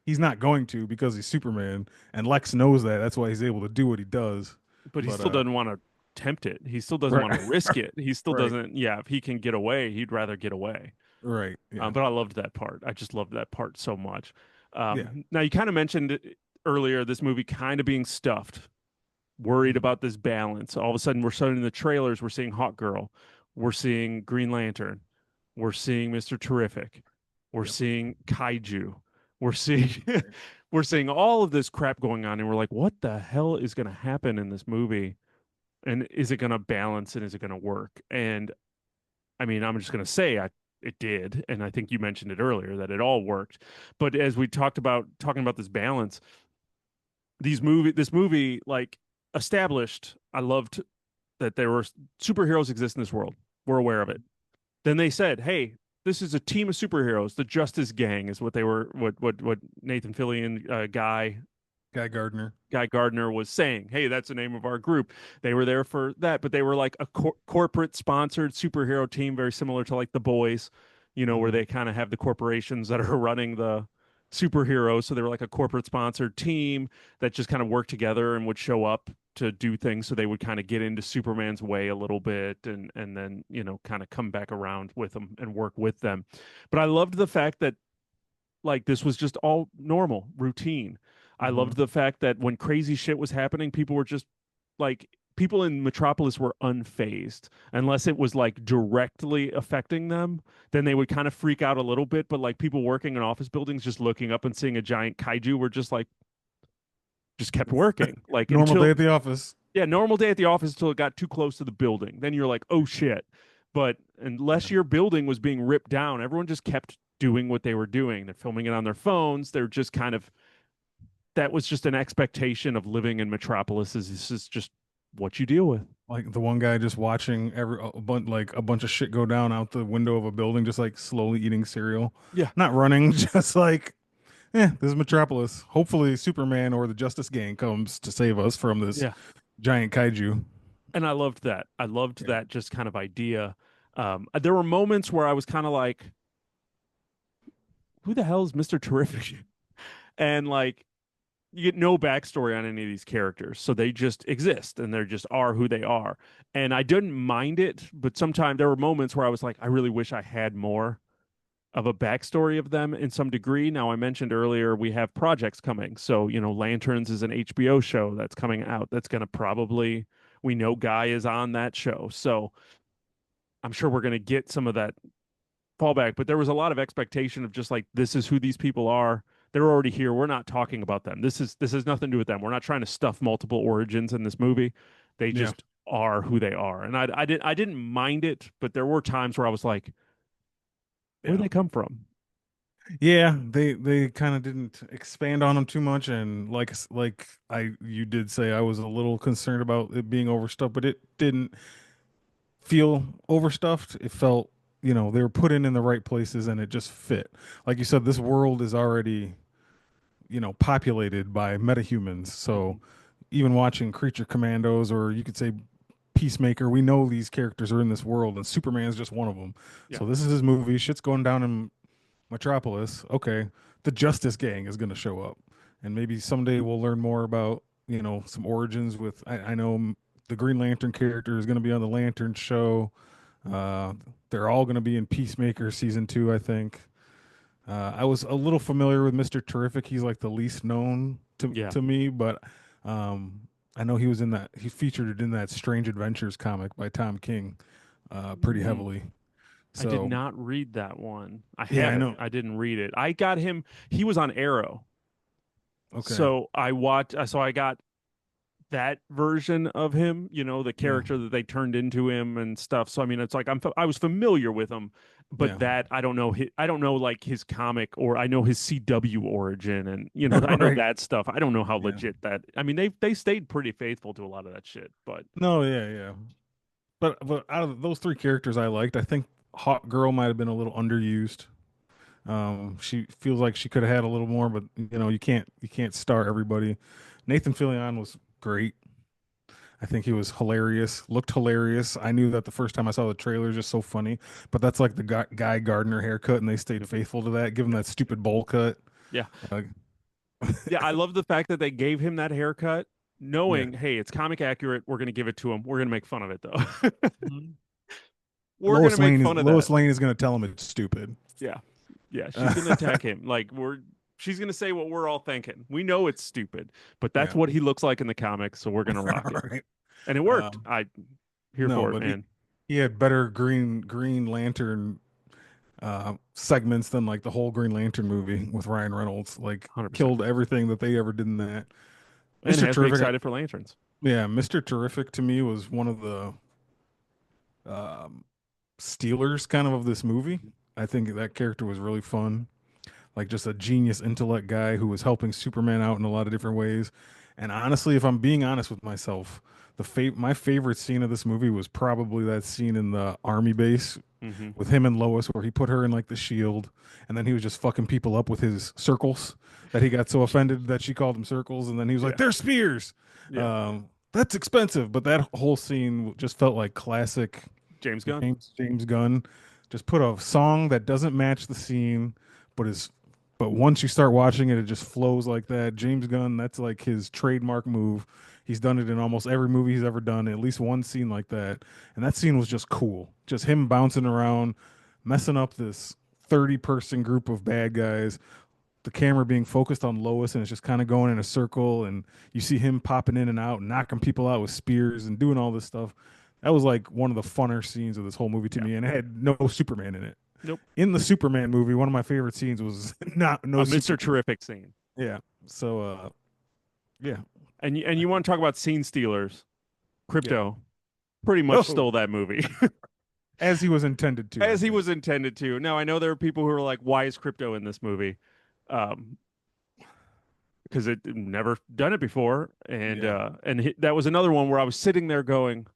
He's not going to because he's Superman, and Lex knows that. That's why he's able to do what he does. But he But still doesn't want to tempt it. He still doesn't want right, to risk it. He still right, doesn't. Yeah, if he can get away, he'd rather get away. right. Yeah, But I loved that part. I just loved that part so much. yeah, Now you kind of mentioned it earlier, this movie kind of being stuffed, worried mhm, about this balance. All of a sudden, we're starting the trailers. We're seeing Hawk Girl. We're seeing Green Lantern. We're seeing Mr. Terrific. We're yep. seeing Kaiju. We're seeing Right. we're seeing all of this crap going on, and we're like, what the hell is going to happen in this movie? And is it going to balance and is it going to work? And I mean, I'm just going to say it did, and I think you mentioned it earlier that it all worked. But as we talking about this balance, this movie like established. I loved that there were superheroes exist in this world. We're aware of it. Then they said, "Hey, this is a team of superheroes. The Justice Gang is what they were. What Nathan Fillion, Guy Gardner. Guy Gardner was saying, "Hey, that's the name of our group." They were there for that, but they were like a corporate sponsored superhero team, very similar to like the Boys, where Hmm. they kind of have the corporations that are running the superheroes. So they were like a corporate sponsored team that just kind of worked together and would show up to do things. So they would kind of get into Superman's way a little bit, and then kind of come back around with them and work with them. But I loved the fact that like this was just all normal routine. I Hmm. loved the fact that when crazy shit was happening, people were just like people in Metropolis were unfazed unless it was like directly affecting them. Then they would kind of freak out a little bit. But like people working in office buildings, just looking up and seeing a giant kaiju, were just like just kept working like Normal day until at the office. yeah, normal day at the office until it got too close to the building. Then you're like, oh shit. But unless Yeah. your building was being ripped down, everyone just kept doing what they were doing. They're filming it on their phones. They're just kind of that was just an expectation of living in Metropolis. Is this is just what you deal with? Like the one guy just watching like a bunch of shit go down out the window of a building, just like slowly eating cereal, Yeah, not running, just like, this is Metropolis. Hopefully, Superman or the Justice Gang comes to save us from this yeah. giant kaiju. And I loved that. I loved Yeah. that just kind of idea. There were moments where I was kind of like, "Who the hell is Mister Terrific?" And like, you get no backstory on any of these characters, so they just exist and they just are who they are. And I didn't mind it, but sometimes there were moments where I was like, I really wish I had more of a backstory of them in some degree. Now, I mentioned earlier we have projects coming. So, Lanterns is an HBO show that's coming out that's going to probably, we know Guy is on that show. So I'm sure we're going to get some of that fallback. But there was a lot of expectation of just like, this is who these people are. They're already here. We're not talking about them. This has nothing to do with them. We're not trying to stuff multiple origins in this movie. They Yeah. just are who they are. And I didn't mind it, but there were times where I was like, where do Yeah. they come from? Yeah, they kind of didn't expand on them too much, and like I you did say, I was a little concerned about it being overstuffed, but it didn't feel overstuffed. It felt, they were put in the right places and it just fit. Like you said, this world is already, populated by metahumans. So Mhm. even watching Creature Commandos, or you could say Peacemaker, we know these characters are in this world, and Superman's just one of them. Yeah. So this is his movie. Shit's going down in Metropolis. Okay, the Justice Gang is going to show up, and maybe someday we'll learn more about, some origins. With I know the Green Lantern character is going to be on the Lantern show. Uh, they're all going to be in Peacemaker season 2, I think. I was a little familiar with Mr. Terrific. He's like the least known to Yeah. to me, but um, I know he was in that. He featured in that Strange Adventures comic by Tom King, pretty Mm. heavily. I did So not read that one. I yeah, have I it. know. I didn't read it. I got him. He was on Arrow. Okay, So I watched, so I got that version of him, the yeah, character that they turned into him and stuff. So I mean, it's like I was familiar with him, but yeah, that I don't know I don't know like his comic, or I know his CW origin, and I know right, that stuff. I don't know how yeah. legit that. I mean, they stayed pretty faithful to a lot of that shit, but No, yeah, yeah. But out of those three characters I liked, I think Hawk Girl might have been a little underused. She feels like she could have had a little more, but you can't star everybody. Nathan Fillion was great. I think he was hilarious, looked hilarious. I knew that the first time I saw the trailer, just so funny. But that's like the Guy Gardner haircut, and they stayed yep, faithful to that. Give him yep, that stupid bowl cut. yeah. Uh, Yeah, I love the fact that they gave him that haircut, yeah. knowing, hey, it's comic accurate. We're going to give it to him. We're going to make fun of it, though. Mhm. We're going to make fun of that. Lois Lane is going to tell him it's stupid. Yeah. Yeah. She's going to Uh, attack him. She's going to say what we're all thinking. We know it's stupid, but that's yeah. what he looks like in the comics. So we're going to rock it. Right. And it worked. Um, Here no, for it, but he, man. he had better Green Lantern segments than like the whole Green Lantern movie with Ryan Reynolds. Like 100%. killed everything that they ever did in that. And Mr. has me Terrific, excited for Lanterns. yeah, Mr. Terrific to me was one of the um, stealers kind of this movie. I think that character was really fun. Like just a genius intellect guy who was helping Superman out in a lot of different ways. And honestly, if I'm being honest with myself, my favorite scene of this movie was probably that scene in the army base Hmm. with him and Lois, where he put her in like the shield, and then he was just fucking people up with his circles that he got so offended that she called him circles, and then he was like, Yeah. "They're spears." Yeah. That's expensive, but that whole scene just felt like classic James Gunn. James Gunn. Just put a song that doesn't match the scene, but is but once you start watching it, it just flows like that. James Gunn, that's like his trademark move. He's done it in almost every movie he's ever done, at least one scene like that. And that scene was just cool. Just him bouncing around, messing up this 30-person group of bad guys. The camera being focused on Lois and it's just kind of going in a circle. And you see him popping in and out, knocking people out with spears and doing all this stuff. That was like one of the funner scenes of this whole movie to Yeah. me. And it had no Superman in it. Nope. In the Superman movie, one of my favorite scenes was not no A Mr. Superman. Terrific scene. Yeah. So yeah. And you want to talk about scene stealers? Yeah. Crypto pretty much Oh, stole that movie as he was intended to, I as he think. was intended to. Now I know there are people who are like, "Why is crypto in this movie?" Um, because it never done it before, Yeah. and that was another one where I was sitting there going,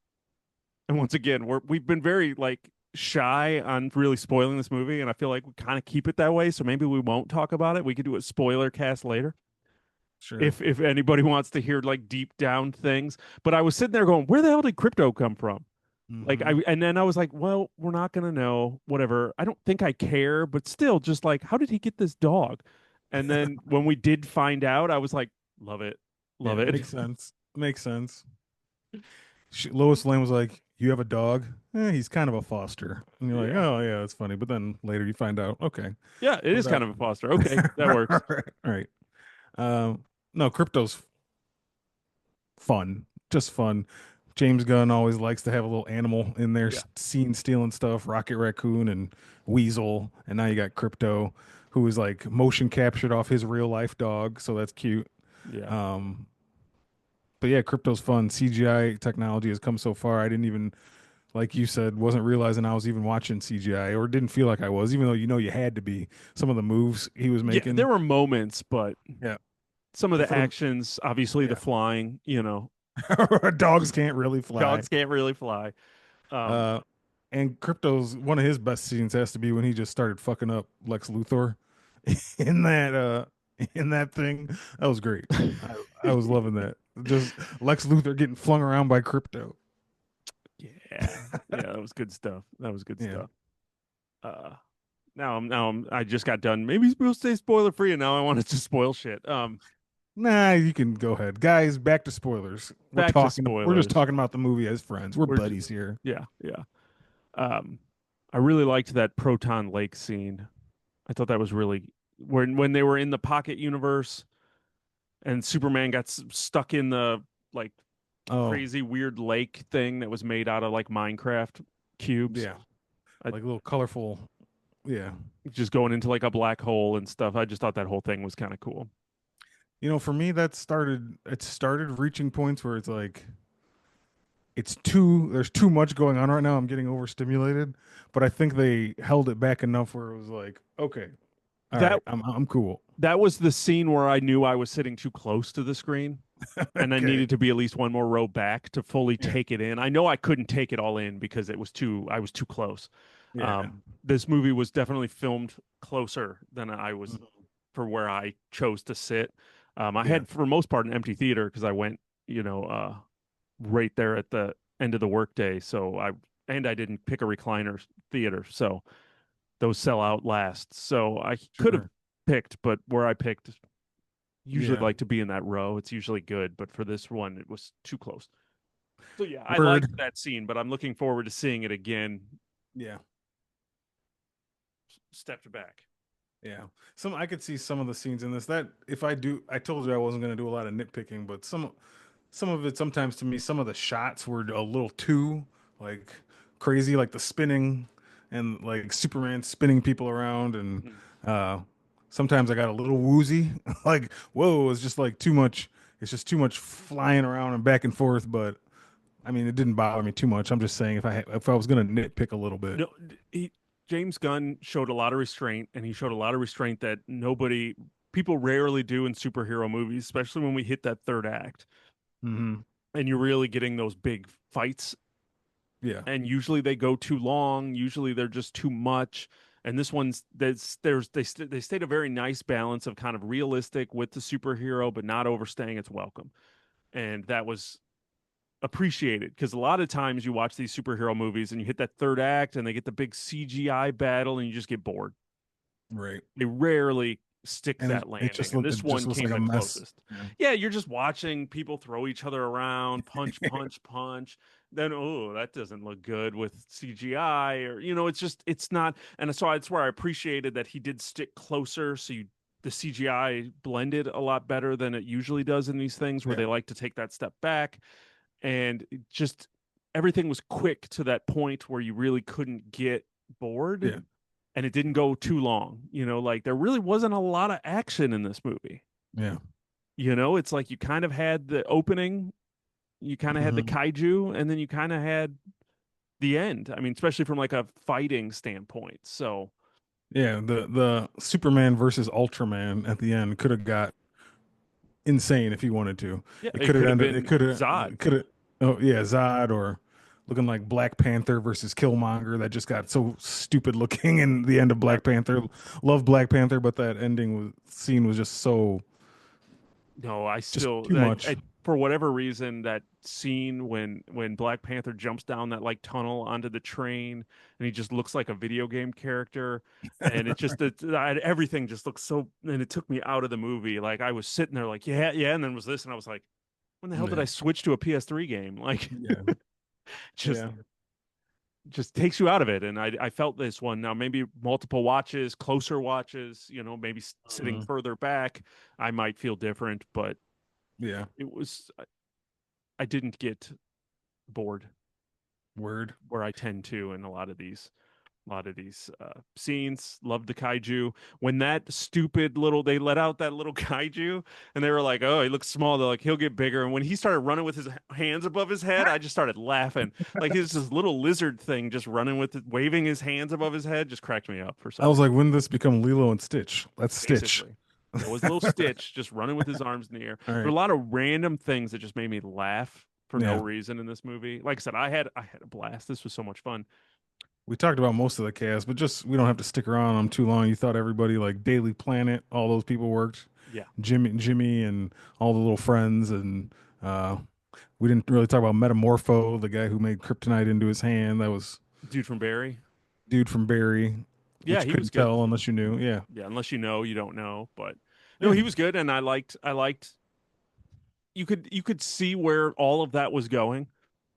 and once again, we've been very like shy on really spoiling this movie, and I feel like we kind of keep it that way. So maybe we won't talk about it. We could do a spoiler cast later Sure. if anybody wants to hear like deep down things. But I was sitting there going, "Where the hell did crypto come from?" Like Hmm. I and then I was like, well, we're not gonna know, whatever. I don't think I care, but still, just like, how did he get this dog? And then when we did find out, I was like, love it, love Yeah, it. makes sense. Makes sense. Lois Lane was like, "You have a dog? He's kind of a foster." And you're like, Yeah, "Oh yeah, that's funny." But then later you find out, okay, yeah, it well is that, kind of a foster. Okay, that works. all right. No, crypto's fun, just fun. James Gunn always likes to have a little animal in there, Yeah, scene stealing stuff. Rocket Raccoon and Weasel, and now you got Crypto, who is like motion captured off his real life dog, so that's cute. yeah, Um, but yeah, Crypto's fun. CGI technology has come so far. I didn't even, like you said, wasn't realizing I was even watching CGI, or didn't feel like I was, even though you had to be. Some of the moves he was yeah. There making, were moments, but yeah, some of and the for the actions, obviously the yeah, flying, dogs can't really fly. dogs can't really fly. Um, Uh, and Crypto's one of his best scenes has to be when he just started fucking up Lex Luthor in that in that thing. That was great. I, I was loving that. Just Lex Luthor getting flung around by Crypto. yeah, yeah, that was good stuff. That was good Yeah. stuff. Uh, I just got done. Maybe we'll stay spoiler free, and now I wanted to spoil shit. Nah, you can go ahead. Guys, back to spoilers. Back to We're just spoilers. talking about the movie as friends. We're We're just, buddies here. yeah, yeah. Um, I really liked that Proton Lake scene. I thought that was really when they were in the pocket universe and Superman got stuck in the like Oh, crazy weird lake thing that was made out of like Minecraft cubes. yeah. I Like a little colorful. Yeah. just going into like a black hole and stuff. I just thought that whole thing was kind of cool. For me it started reaching points where it's like there's too much going on right now. I'm getting overstimulated, but I think they held it back enough where it was like, okay, all That right, I'm cool. that was the scene where I knew I was sitting too close to the screen and I Okay. needed to be at least one more row back to fully Yeah. take it in. I know I couldn't take it all in because I was too close. Yeah. This movie was definitely filmed closer than I was Mhm. for where I chose to sit. I Yeah. had for the most part an empty theater because I went, right there at the end of the workday. I didn't pick a recliner theater, so those sell out last. So I could have Sure. picked, but where I picked, usually Yeah. like to be in that row. It's usually good, but for this one, it was too close. So yeah, I liked Word. that scene, but I'm looking forward to seeing it again. Yeah. Stepped back. Yeah. I could see some of the scenes in this that if I told you I wasn't going to do a lot of nitpicking, but some of it sometimes to me some of the shots were a little too like crazy, like the spinning and like Superman spinning people around, and Mhm. uh sometimes I got a little woozy. Like, whoa, it's just like too much. It's just too much flying around and back and forth. But I mean, it didn't bother me too much. I'm just saying if I was gonna nitpick a little bit. No, James Gunn showed a lot of restraint, and he showed a lot of restraint that nobody, people rarely do in superhero movies, especially when we hit that third act, Hmm. and you're really getting those big fights. Yeah, And usually they go too long. Usually they're just too much. And this one's they stayed a very nice balance of kind of realistic with the superhero, but not overstaying its welcome. And that was appreciated because a lot of times you watch these superhero movies and you hit that third act and they get the big CGI battle and you just get bored. right. They rarely stick And that landing, and it this just one looks like came a the mess. closest. Yeah. Yeah, you're just watching people throw each other around, punch, punch, punch. Then, oh, that doesn't look good with CGI, or it's just it's not. And so that's where I appreciated that he did stick closer, so the CGI blended a lot better than it usually does in these things where Yeah. they like to take that step back, and it just everything was quick to that point where you really couldn't get bored, Yeah. and it didn't go too long. Like there really wasn't a lot of action in this movie. Yeah. It's like you kind of had the opening, you kind of had the Hmm. kaiju, and then you kind of had the end. I mean, especially from like a fighting standpoint. So Yeah. The Superman versus Ultraman at the end could have got insane if he wanted to. yeah, It it could have could have ended. It been could have. Zod. It could have. Oh yeah, Zod or looking like Black Panther versus Killmonger. That just got so stupid looking in the end of Yeah. Black Panther. Love Black Panther, but that ending was scene was just so No, I just still too much. for whatever reason that scene when Black Panther jumps down that like tunnel onto the train and he just looks like a video game character, and it just everything just looks so, and it took me out of the movie. Like I was sitting there like yeah, yeah, and then was this, and I was like, when the hell did Yeah. I switch to a PS3 game? Like Yeah. just Yeah. just takes you out of it. And I felt this one now, maybe multiple watches, closer watches, maybe sitting Mhm. further back, I might feel different, but Yeah. it was I didn't get bored Word. where I tend to in a lot of these scenes. Love the kaiju. When that stupid little they let out that little kaiju and they were like, "Oh, he looks small." They're like, "He'll get bigger." And when he started running with his hands above his head, I just started laughing. Like he's this little lizard thing just running with it, waving his hands above his head, just cracked me up for I some was reason. like, when did this become Lilo and Stitch? That's Stitch. Basically, it was little Stitch just running with his arms in the air. All There were right. a lot of random things that just made me laugh for no Yeah. reason in this movie. Like I said, I had a blast. This was so much fun. We talked about most of the cast, but just we don't have to stick around on them too long. You thought everybody like Daily Planet, all those people worked. Yeah, Jimmy and all the little friends and uh we didn't really talk about Metamorpho, the guy who made kryptonite into his hand. That was dude from Barry. dude from Barry, Yeah, which you he was couldn't good. tell unless you knew. Yeah. Yeah, unless you know, you don't know. But no, Yeah. he was good, and I liked. You could see where all of that was going.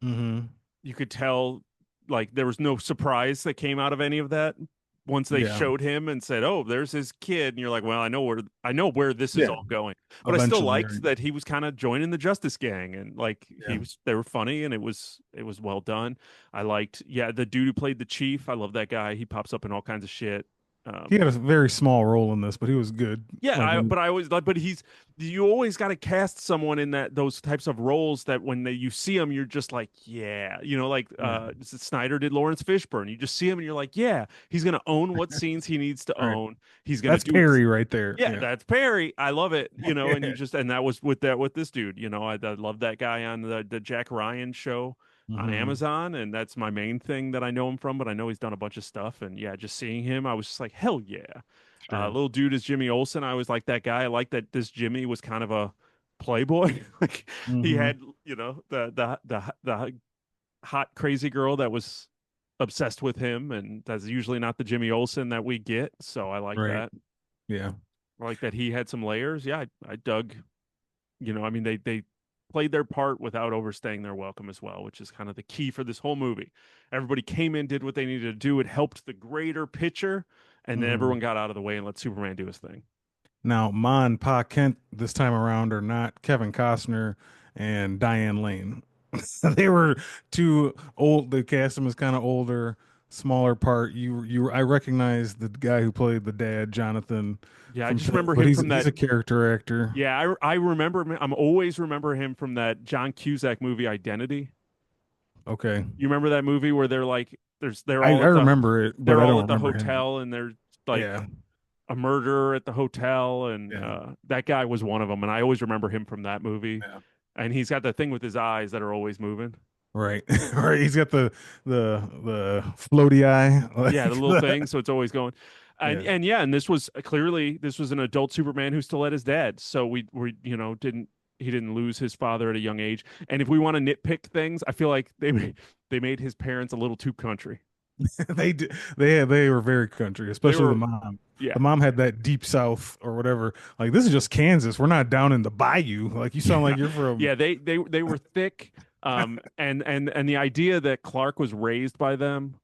Hmm. You could tell, like there was no surprise that came out of any of that. Once they Yeah. showed him and said, "Oh, there's his kid," and you're like, "Well, I know where this is Yeah. all going." But I still Eventually, liked right. that he was kind of joining the Justice Gang, and like Yeah. they were funny, and it was well done. I liked, yeah, the dude who played the chief. I love that guy. He pops up in all kinds of shit. He Um, had a very small role in this, but he was good. Yeah, Like when but I always like, but you always got to cast someone in those types of roles that when you see him, you're just like, yeah, like yeah. Snyder did Lawrence Fishburne. You just see him and you're like, yeah, he's gonna own what scenes he needs to All right. own. He's gonna That's do it. Perry right there. Yeah, Yeah. that's Perry. I love it. And that was with this dude. I love that guy on the Jack Ryan show on Hmm. Amazon, and that's my main thing that I know him from. But I know he's done a bunch of stuff, and yeah, just seeing him, I was just like, hell yeah. Sure. Little dude is Jimmy Olsen. I always like that guy. I like that this Jimmy was kind of a playboy. Like he Hmm. had, the hot crazy girl that was obsessed with him, and that's usually not the Jimmy Olsen that we get. So I like Right. that. Yeah. I like that he had some layers. Yeah, I dug. I mean they played their part without overstaying their welcome as well, which is kind of the key for this whole movie. Everybody came in, did what they needed to do. It helped the greater picture, and then Hmm. everyone got out of the way and let Superman do his thing. Now, Ma and Pa Kent this time around are not Kevin Costner and Diane Lane. They were too old. The cast them as kind of older. smaller part. I recognize the guy who played the dad, Jonathan, Yeah, I from just things, remember but him he's from he's that. a character actor. Yeah, I remember him. I'm always remember him from that John Cusack movie Identity. Okay, You remember that movie where they're like, I remember it, but they're I all don't at the remember him. hotel and there's like Yeah, a murder at the hotel and yeah, that guy was one of them and I always remember him from that movie. yeah. And he's got the thing with his eyes that are always moving. Right, right. He's got the floaty eye, Yeah, the like little thing, so it's always going. yeah. And yeah, and this was clearly this was an adult Superman who still had his dad. So we didn't he didn't lose his father at a young age. And if we want to nitpick things, I feel like they made his parents a little too country. They did. They were very country, They especially the were mom. yeah. The mom had that deep south or whatever. Like this is just Kansas. We're not down in the bayou. Like you sound Yeah. like you're from. Yeah, they were thick. And the idea that Clark was raised by them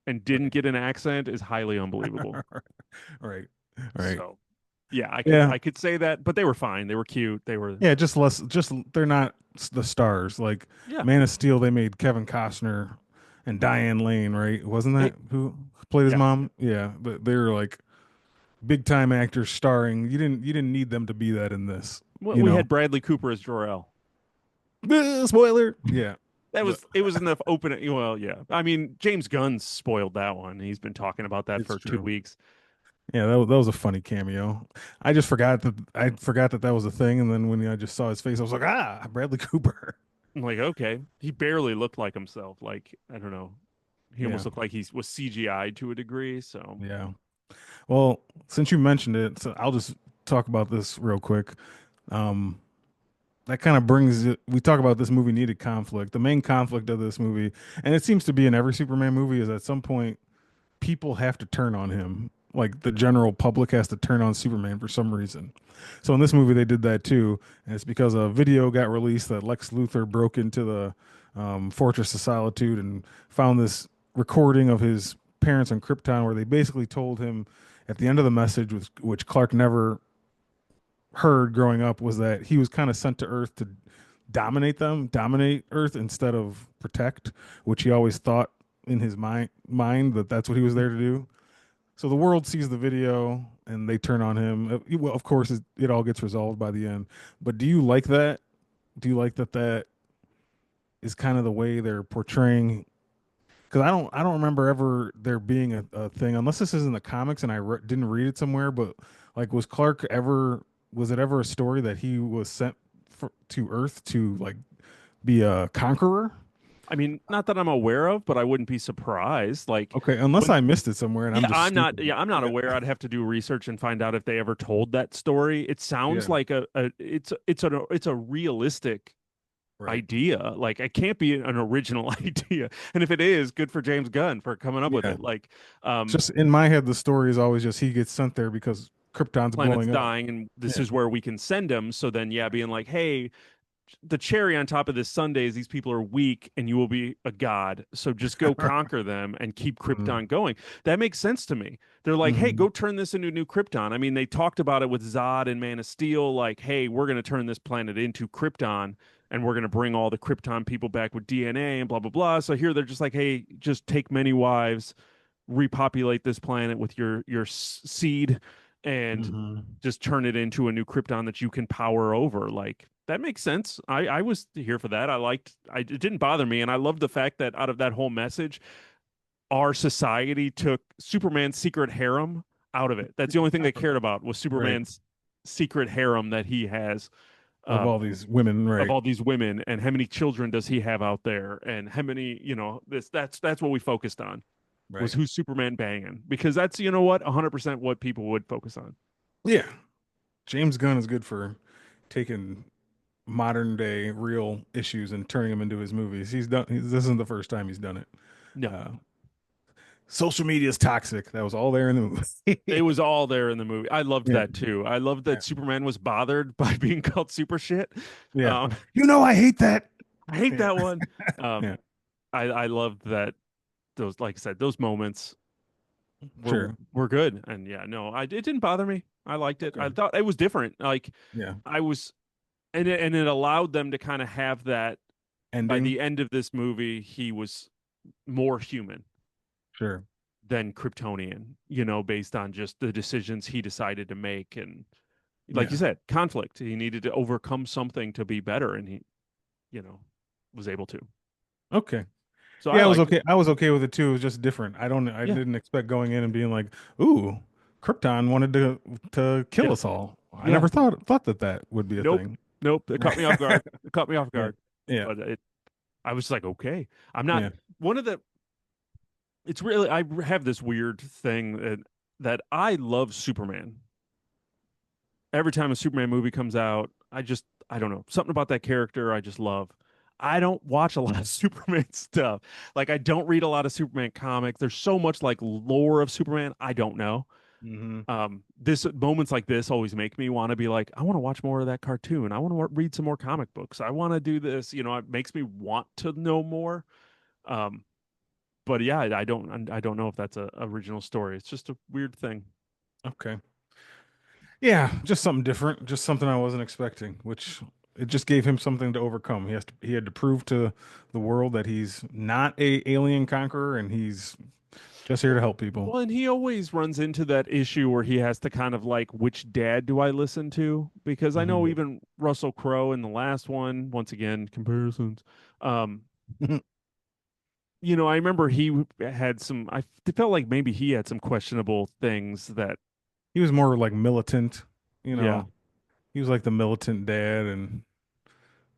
and didn't Right, get an accent is highly unbelievable. right, right. So yeah, Yeah, I could say that, but they were fine. They were cute. They were yeah. Just less. Just they're not the stars. Like yeah. Man of Steel, they made Kevin Costner and Diane Lane. Right? Wasn't They that who played his yeah. mom? Yeah, but they're like big time actors starring. You didn't need them to be that in this. Well, You we know. had Bradley Cooper as Jor-El. Spoiler. Yeah. That But was it was enough opening. Well, yeah. I mean, James Gunn spoiled that one. He's been talking about that it's for two true. weeks. Yeah, that was a funny cameo. I forgot that that was a thing, and then when I just saw his face, I was like, ah, Bradley Cooper. I'm like, okay. He barely looked like himself. Like, I don't know. He Yeah, almost looked like he was CGI'd to a degree. So yeah. Well, since you mentioned it, so I'll just talk about this real quick. Um, that kind of brings it. We talk about this movie needed conflict. The main conflict of this movie, and it seems to be in every Superman movie, is at some point people have to turn on him. Like the general public has to turn on Superman for some reason. So in this movie, they did that too, and it's because a video got released that Lex Luthor broke into the Fortress of Solitude and found this recording of his parents in Krypton, where they basically told him at the end of the message, which Clark never heard growing up, was that he was kind of sent to Earth to dominate Earth instead of protect, which he always thought in his mind that that's what he was there to do. So the world sees the video and they turn on him. Well, of course, it all gets resolved by the end. But do you like that? Do you like that is kind of the way they're portraying? Because I don't remember ever there being a thing, unless this is in the comics and didn't read it somewhere. But like, was it ever a story that he was sent to Earth to like be a conqueror? I mean, not that I'm aware of, but I wouldn't be surprised. Like Okay, unless when I missed it somewhere and I'm just stupid. I'm not Yeah, aware. I'd have to do research and find out if they ever told that story. It sounds yeah, like it's a realistic right. idea. Like it can't be an original idea. And if it is, good for James Gunn for coming up with Yeah. it. Like um Just in my head, the story is always just he gets sent there because Krypton's planet's blowing up. dying and this Yeah. is where we can send him. So then yeah, being like, hey, the cherry on top of this sundae is these people are weak and you will be a god. So just go conquer them and keep Mm-hmm. Krypton going. That makes sense to me. They're like, hey, Mm-hmm. go turn this into new Krypton. I mean, they talked about it with Zod and Man of Steel, like, hey, we're going to turn this planet into Krypton and we're going to bring all the Krypton people back with DNA and blah, blah, blah. So here they're just like, hey, just take many wives, repopulate this planet with your seed and Mm-hmm. just turn it into a new Krypton that you can power over. Like that makes sense. I was here for that. It didn't bother me. And I loved the fact that out of that whole message, our society took Superman's secret harem out of it. That's the only thing they cared about was Right. Superman's secret harem that he has Of uh, all these women, of right. all these women and how many children does he have out there and how many, that's what we focused on was Right. who's Superman banging because that's, you know what, 100% what people would focus on. Yeah. James Gunn is good for taking modern day real issues and turning them into his movies. This isn't the first time he's done it. No, Uh, Social media is toxic. That was all there in the it movie. was all there in the movie. I loved Yeah. that too. I loved Yeah. that Superman was bothered by being called super shit. Yeah. Um, I hate that. I hate Yeah. that one. Um, Yeah. I loved that those, like I said, those moments Sure. were good. And yeah, no, it didn't bother me. I liked it. I Okay. thought it was different. Like Yeah. I was, and it allowed them to kind of have that. By Ending. the end of this movie, he was more human. Sure. than Kryptonian, based on just the decisions he decided to make. And like you Yeah. said, conflict. He needed to overcome something to be better, and he, you know, was able to. Okay. So I Yeah, I was liked it. okay. I was okay with it too. It was just different. I Yeah. didn't expect going in and being like, "Ooh, Krypton wanted to kill Yeah. us all." I Yeah. never thought that that would be a Nope. thing. Nope. It caught me off guard. It caught me off Yeah. guard. Yeah. But I was like, okay. I'm not Yeah. one of the it's really I have this weird thing that I love Superman. Every time a Superman movie comes out, I don't know, something about that character I just love. I don't watch a lot of Superman stuff. Like I don't read a lot of Superman comics. There's so much like lore of Superman I don't know. Hmm. This moments like this always make me want to be like, I want to watch more of that cartoon. I want to read some more comic books. I want to do this. It makes me want to know more. Um, but yeah, I don't know if that's a original story. It's just a weird thing. Okay. Yeah, just something different, just something I wasn't expecting, which it just gave him something to overcome. He had to prove to the world that he's not a alien conqueror and he's just here to Well, help people. well, and he always runs into that issue where he has to kind of like, which dad do I listen to? Because I know Hmm. even Russell Crowe in the last one, once again, comparisons. Um, I remember he had some, I felt like maybe he had some questionable things that, He was more like militant, you yeah, know. He was like the militant dad, and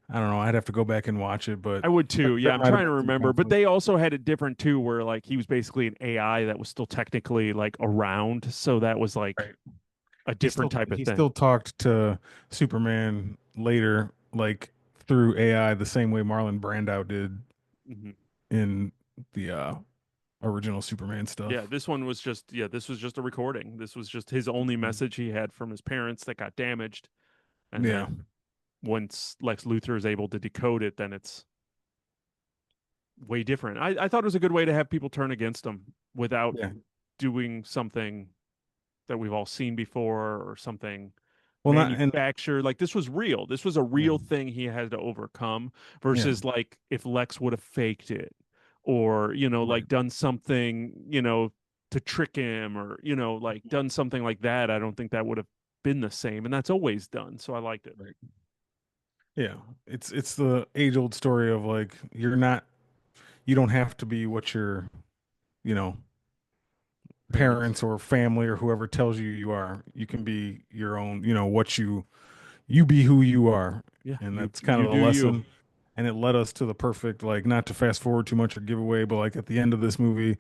I don't know. I'd have to go back and watch it, but I would too. there Yeah, I'm might have trying to been some remember, but conflict. they also had it different too, where like he was basically an AI that was still technically like around. So that was like Right. a different type of He thing. still talked to Superman later, like through AI, the same way Marlon Brando did Hmm. in the original Superman Yeah, stuff. this was just a recording. This was just his only Mhm. message he had from his parents that got damaged. And Yeah, then once Lex Luthor is able to decode it, then it's way different. I thought it was a good way to have people turn against him without yeah. doing something that we've all seen before or something Well, not and manufactured. Like this was real. This was a yeah, real thing he had to overcome yeah, versus like if Lex would have faked it or, right, like done something, to trick him or, like done something like that. I don't think that would have been the same. And that's always done. So I liked it. right. Yeah, it's the age old story of like you don't have to be what your you know Parents. parents or family or whoever tells you you are. You can be your own. You be who you are, Yeah. and You that's kind you of the do you. lesson. And it led us to the perfect, like, not to fast forward too much or give away, but like at the end of this movie,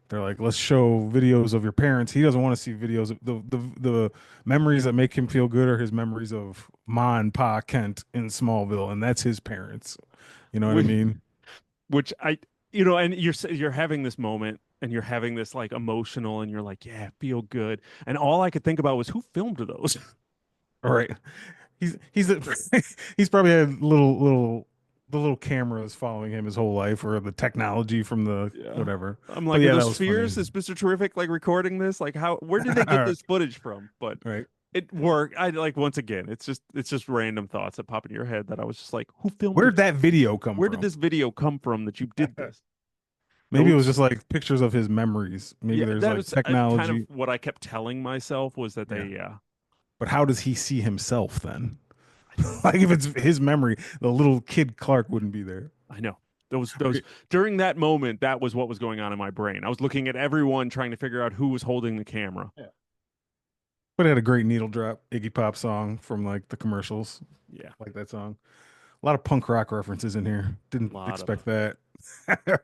they're like, let's show videos of your parents. He doesn't want to see videos of the memories that make him feel good are his memories of Ma and Pa Kent in Smallville, and that's his parents. You know what I Which, mean? which and you're having this moment and you're having this like emotional and you're like, yeah, feel good. And all I could think about was who filmed those. All right. He's a, he's probably had the little cameras following him his whole life, or the technology from the Yeah. whatever. I'm But like, are yeah, those that was funny. spheres? Is Mr. Terrific like recording this? Like where did they get All this footage from? But right. it worked. I like once again, it's just random thoughts that pop in your head that I was just like, who filmed Where it? did that video come Where did from? this video come from that you did this? Maybe it was Those just like pictures of his memories. Maybe Yeah, there's that like was kind of technology. what I kept telling myself was that Yeah. yeah, But how does he see himself then? I don't Like know. if it's his memory, the little kid Clark wouldn't be there. I know. Those during that moment, that was what was going on in my brain. I was looking at everyone trying to figure out who was holding the camera. Yeah. But it had a great needle drop Iggy Pop song from like the commercials. Yeah, Like that song. A lot of punk rock references in here. a Didn't lot of expect that.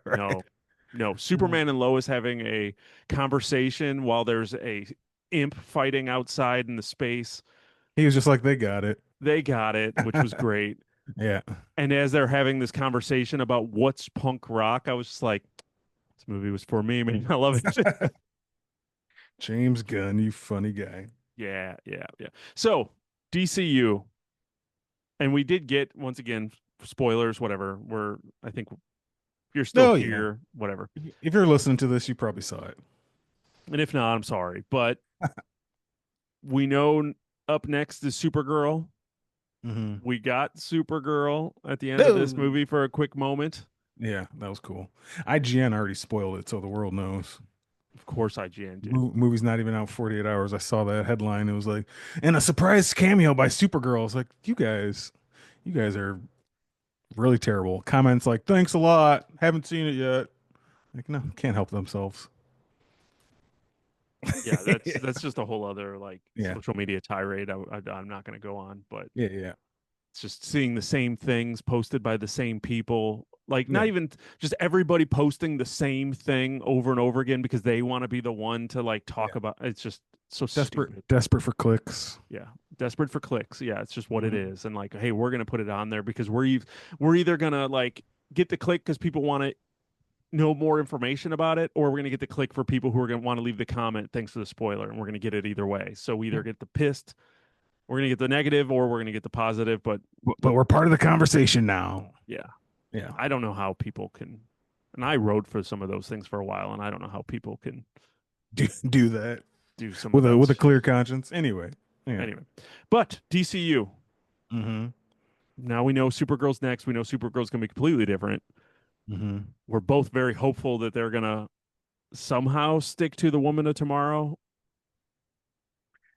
Right. no, no. Superman and Lois having a conversation while there's a imp fighting outside in the space. He was just like, they got it. They got it, which was great. Yeah. And as they're having this conversation about what's punk rock, I was just like, this movie was for me, man. I love it. James Gunn, you funny guy. Yeah, yeah, yeah. So DCU, and we did get once again spoilers, whatever. I think you're still Oh yeah. here, whatever. If you're listening to this, you probably saw it. And if not, I'm sorry, but we know up next is Supergirl. Hmm. We got Supergirl at the end of this No. movie for a quick moment. Yeah, that was cool. IGN already spoiled it, so the world knows. Of course, IGN did. Movie's not even out 48 hours. I saw that headline. It was like, and a surprise cameo by Supergirl. It's like, you guys are really terrible. Comments like, thanks a lot. Haven't seen it yet. Like, no, can't help themselves. Yeah, that's just a whole other like Yeah. social media tirade. I'm not going to go on, but Yeah. Yeah. it's just seeing the same things posted by the same people. Like Yeah. not even just everybody posting the same thing over and over again because they want to be the one to like talk Yeah. about. It's just so Desperate, stupid. desperate for clicks. Yeah, desperate for clicks. Yeah, it's just what it Mhm. is. And like, hey, we're gonna put it on there because we're either gonna like get the click because people want to know more information about it, or we're gonna get the click for people who are gonna want to leave the comment thanks for the spoiler, and we're gonna get it either way. So we either Yeah. get the pissed, we're gonna get the negative, or we're gonna get the positive. But we're part of the conversation now. Yeah, Yeah. I don't know how people can. And I wrote for some of those things for a while, and I don't know how people can Do that do some of that. with a clear conscience. Anyway. Yeah. Anyway, but DCU. Mm-hmm. Now we know Supergirl's next. We know Supergirl's gonna be completely different. Mm-hmm. We're both very hopeful that they're gonna somehow stick to the Woman of Tomorrow.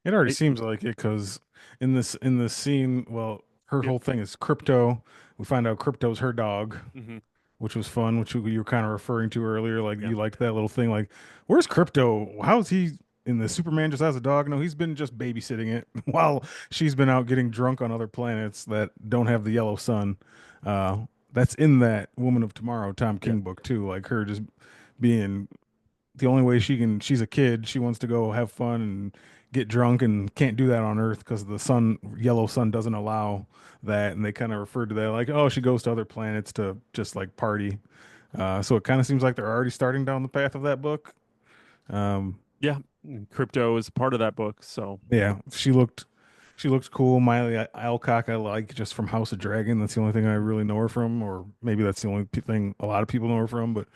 It already Right? seems like it because in this scene, well, her Yep. whole thing is crypto. We find out crypto's her dog, Mm-hmm. which was fun, which you were kind of referring to earlier. Like Yeah. you liked that little thing. Like, where's crypto? How's he in the Superman just has a dog? No, he's been just babysitting it while she's been out getting drunk on other planets that don't have the yellow sun. Uh, that's in that Woman of Tomorrow Tom Yeah. King book too. Like her just being the only way she's a kid, she wants to go have fun and get drunk and can't do that on Earth because the sun, yellow sun doesn't allow that. And they kind of referred to that like, oh, she goes to other planets to just like party. So it kind of seems like they're already starting down the path of that book. Um, Yeah. Crypto is part of that book. So yeah, she looked cool. Miley Alcock, I like just from House of Dragon. That's the only thing I really know her from, or maybe that's the only thing a lot of people know her from. But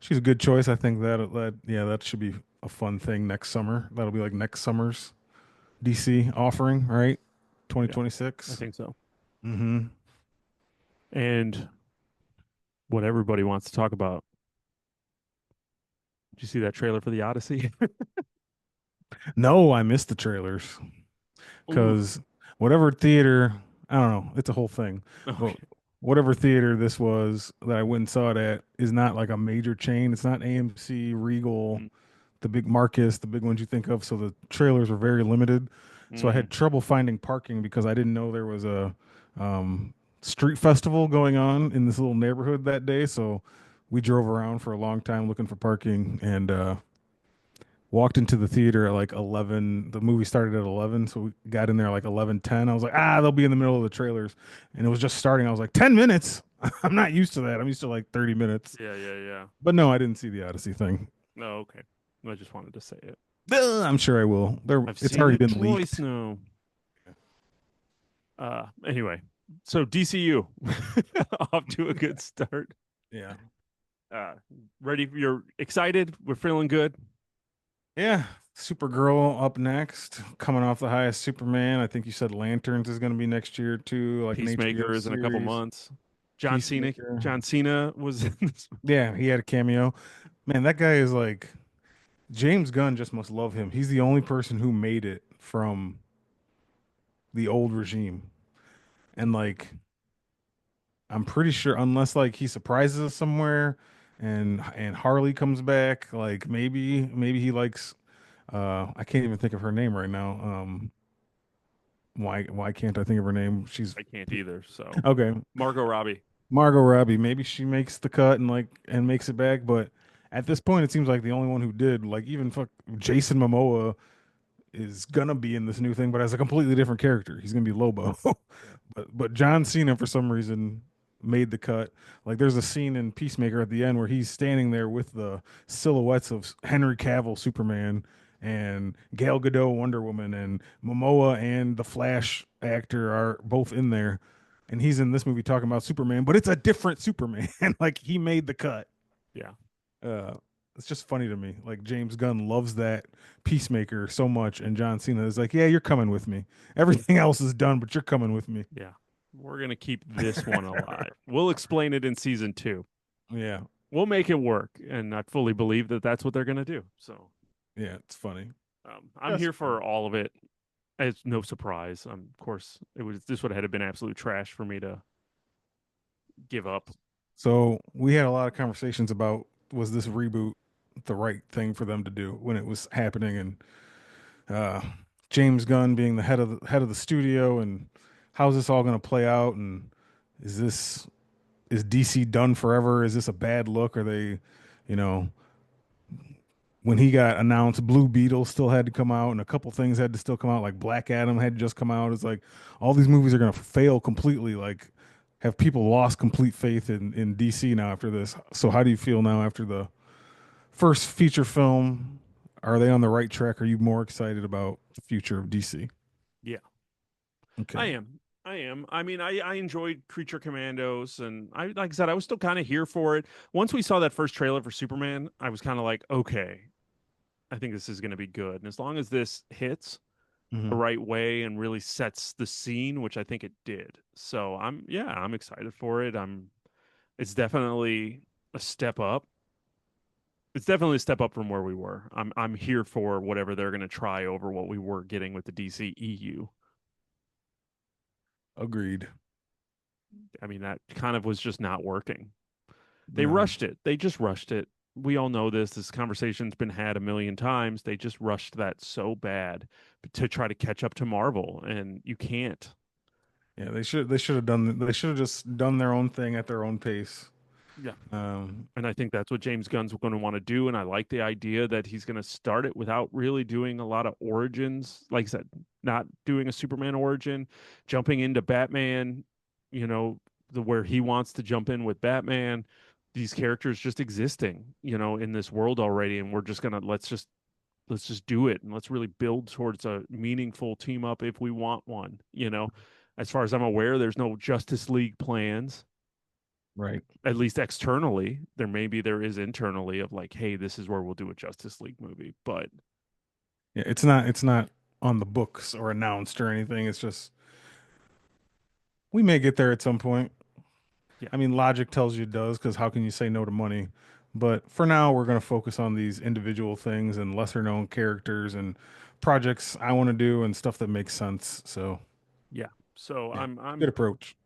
she's a good choice. I think yeah, that should be a fun thing next summer. That'll be like next summer's DC offering, right? yeah, I 2026. think so. Mm-hmm. And what everybody wants to talk about. Did you see that trailer for the Odyssey? No, I missed the trailers Ooh. because whatever theater, I don't know, it's a whole thing. But Okay. whatever theater this was that I went and saw it at is not like a major chain. It's not AMC, Regal, the big Marcus, the big ones you think of. So the trailers were very limited. So I Mm-hmm. had trouble finding parking because I didn't know there was a street festival going on in this little neighborhood that day. So we drove around for a long time looking for parking and walked into the theater at like 11. The movie started at 11, so we got in there like 11:10. I was like, ah, they'll be in the middle of the trailers. And it was just starting. I was like, 10 minutes? I'm not used to that. I'm used to like 30 minutes. Yeah, yeah, yeah. But no, I didn't see the Odyssey thing. No, okay. I just wanted to say it. I'm sure I will. I've It's seen already it been twice leaked. now. Anyway, so DCU off to a good start. Yeah. Uh, ready? You're excited? We're feeling good. Yeah. Supergirl up next, coming off the highest Superman. I think you said Lanterns is going to be next year too, like an HBO Peacemaker is in a couple series. months. John Cena. Peacemaker. John Cena was in this. Yeah, he had a cameo. Man, that guy is like James Gunn just must love him. He's the only person who made it from the old regime. And like I'm pretty sure unless like he surprises us somewhere and Harley comes back, like maybe he likes I can't even think of her name right now. Why can't I think of her name? She's I can't either. So okay. Margot Robbie. Margot Robbie, maybe she makes the cut and like and makes it back, but at this point it seems like the only one who did, like even fuck Jason Momoa is gonna be in this new thing, but as a completely different character. He's gonna be Lobo. Yeah. But John Cena for some reason made the cut. Like there's a scene in Peacemaker at the end where he's standing there with the silhouettes of Henry Cavill Superman and Gal Gadot Wonder Woman and Momoa and the Flash actor are both in there. And he's in this movie talking about Superman, but it's a different Superman. Like he made the cut. Yeah. Uh, it's just funny to me. Like James Gunn loves that Peacemaker so much, and John Cena is like, "Yeah, you're coming with me. Everything else is done, but you're coming with me." Yeah. We're gonna keep this one alive. We'll explain it in season 2. Yeah. We'll make it work, and I fully believe that that's what they're going to do. So Yeah, it's funny. I'm That's here fun. for all of it. It's no surprise. Of course, it was this would have been absolute trash for me to give up. So we had a lot of conversations about was this reboot the right thing for them to do when it was happening, and uh, James Gunn being the head of the studio, and how's this all going to play out, and is this is DC done forever? Is this a bad look? Are they, you know, when he got announced, Blue Beetle still had to come out, and a couple things had to still come out, like Black Adam had just come out. It's like all these movies are going to fail completely. Like, have people lost complete faith in DC now after this? So, how do you feel now after the first feature film? Are they on the right track? Are you more excited about the future of DC? Yeah, I Okay. am. I am. I mean, I enjoyed Creature Commandos, and I like I said, I was still kind of here for it. Once we saw that first trailer for Superman, I was kind of like, okay, I think this is going to be good. And as long as this hits the Hmm. right way and really sets the scene, which I think it did, so I'm excited for it. It's definitely a step up. It's definitely a step up from where we were. I'm here for whatever they're going to try over what we were getting with the DCEU. Agreed. I mean, that kind of was just not working. They No. rushed it. They just rushed it. We all know this. This conversation's been had a million times. They just rushed that so bad to try to catch up to Marvel, and you can't. Yeah, they should have just done their own thing at their own pace. Yeah. Um, And I think that's what James Gunn's going to want to do. And I like the idea that he's going to start it without really doing a lot of origins. Like I said, not doing a Superman origin, jumping into Batman, you know, the where he wants to jump in with Batman. These characters just existing, in this world already, and we're just gonna let's just do it and let's really build towards a meaningful team up if we want one. As far as I'm aware, there's no Justice League plans, right. at least externally. There is internally of like, hey, this is where we'll do a Justice League movie. But Yeah, it's not on the books or announced or anything. It's just we may get there at some point. yeah, I mean, logic tells you it does because how can you say no to money? But for now, we're going to focus on these individual things and lesser known characters and projects I want to do and stuff that makes sense. So, yeah. So yeah, I'm good approach.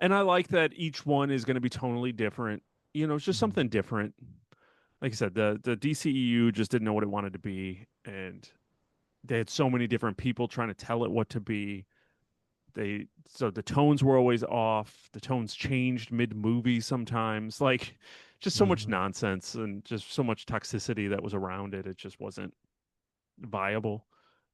and I like that each one is going to be tonally different. It's just Mhm. something different. Like I said, the DCEU just didn't know what it wanted to be, and they had so many different people trying to tell it what to be. So the tones were always off. The tones changed mid movie sometimes. Like just so much Mhm. nonsense and just so much toxicity that was around it. It just wasn't viable.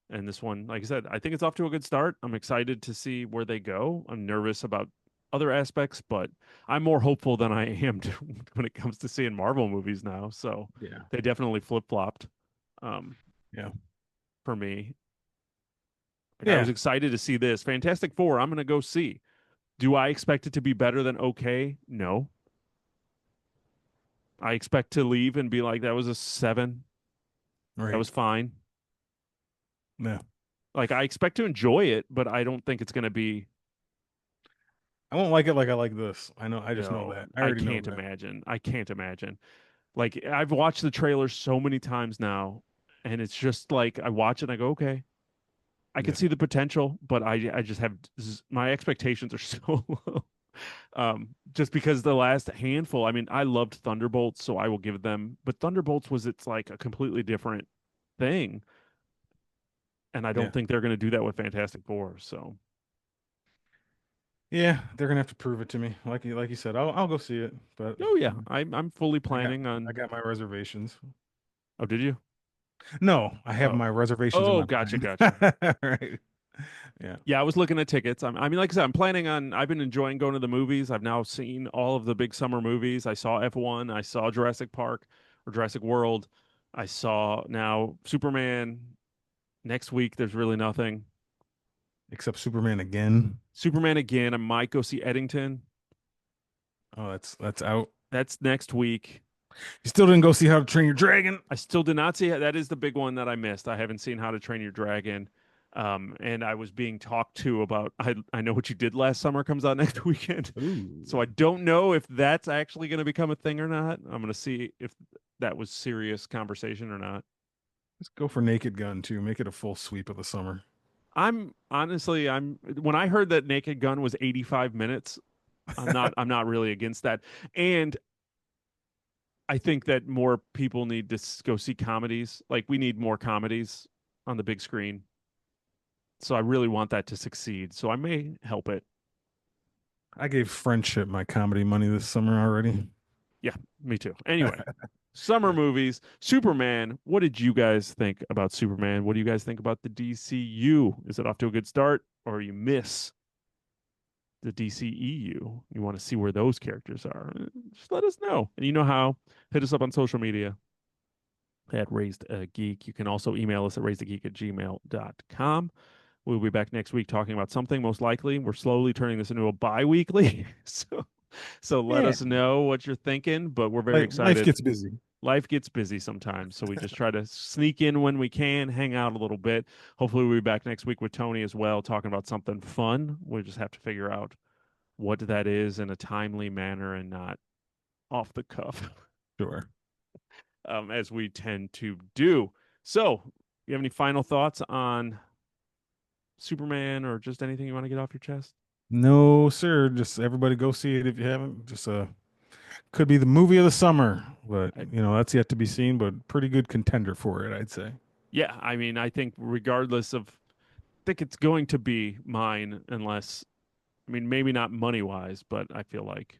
And this one, like I said, I think it's off to a good start. I'm excited to see where they go. I'm nervous about other aspects, but I'm more hopeful than I am when it comes to seeing Marvel movies now. So Yeah. they definitely flip flopped um, Yeah. for me. Like I was Yeah. excited to see this Fantastic Four. I'm going to go see. Do I expect it to be better than okay? No. I expect to leave and be like, that was a 7. That Right. was fine. Yeah. Like I expect to enjoy it, but I don't think it's going to be. I won't like it like I like this. I know. I just know No, that. I I already know can't that. imagine. I can't imagine. Like I've watched the trailer so many times now, and it's just like I watch it and I go, okay, I can Yeah. see the potential, but I just have my expectations are so low. Just because the last handful, I mean, I loved Thunderbolts, so I will give them, but Thunderbolts was it's like a completely different thing, and I don't Yeah. think they're going to do that with Fantastic Four. So, Yeah. They're gonna have to prove it to me. Like you said, I'll go see it. But oh yeah, I'm fully I got planning I on. got my reservations. Oh, did you? No, I have Oh, my reservations in oh, my gotcha, mind. gotcha. Right. Yeah. Yeah, I was looking at tickets. I mean, like I said, I'm planning on. I've been enjoying going to the movies. I've now seen all of the big summer movies. I saw F1. I saw Jurassic Park or Jurassic World. I saw now Superman. Next week, there's really nothing. Except Superman again. Superman again. I might go see Eddington. Oh, that's out. That's next week. You still didn't go see How to Train Your Dragon? I still did not see that is the big one that I missed. I haven't seen How to Train Your Dragon. And I was being talked to about I Know What You Did Last Summer comes out next weekend. So I Ooh. don't know if that's actually going to become a thing or not. I'm going to see if that was serious conversation or not. Let's go for Naked Gun too. Make it a full sweep of the summer. I'm honestly, I'm when I heard that Naked Gun was 85 minutes, I'm not really against that. And I think that more people need to go see comedies. Like we need more comedies on the big screen. So I really want that to succeed. So I may help it. I gave Friendship my comedy money this summer already. Yeah, me too. Anyway, summer movies. Superman. What did you guys think about Superman? What do you guys think about the DCU? Is it off to a good start or you miss the DCEU? You want to see where those characters are? Just let us know. And you know how. Hit us up on social media at Raised a Geek. You can also email us at raisedageek@gmail.com. We'll be back next week talking about something, most likely. We're slowly turning this into a bi-weekly. So let Yeah. us know what you're thinking, but we're very Life excited. gets busy. Life gets busy sometimes, so we just try to sneak in when we can, hang out a little bit. Hopefully we'll be back next week with Tony as well, talking about something fun. We just have to figure out what that is in a timely manner and not off the cuff, Sure. as we tend to do. So, you have any final thoughts on Superman or just anything you want to get off your chest? No, sir. Just everybody go see it if you haven't. Just could be the movie of the summer, but I, that's yet to be seen, but pretty good contender for it, I'd say. yeah, I mean, I think regardless of, I think it's going to be mine unless, I mean, maybe not money wise, but I feel like,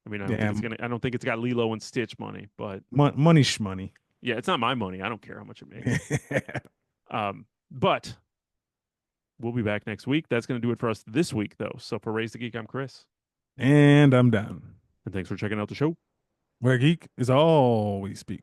I mean, Yeah, I don't think it's got Lilo and Stitch money, but money shmoney. yeah, it's not my money. I don't care how much it makes. But we'll be back next week. That's going to do it for us this week, though. So for Raise the Geek, I'm Chris. And I'm done. And thanks for checking out the show. Where geek is all we speak.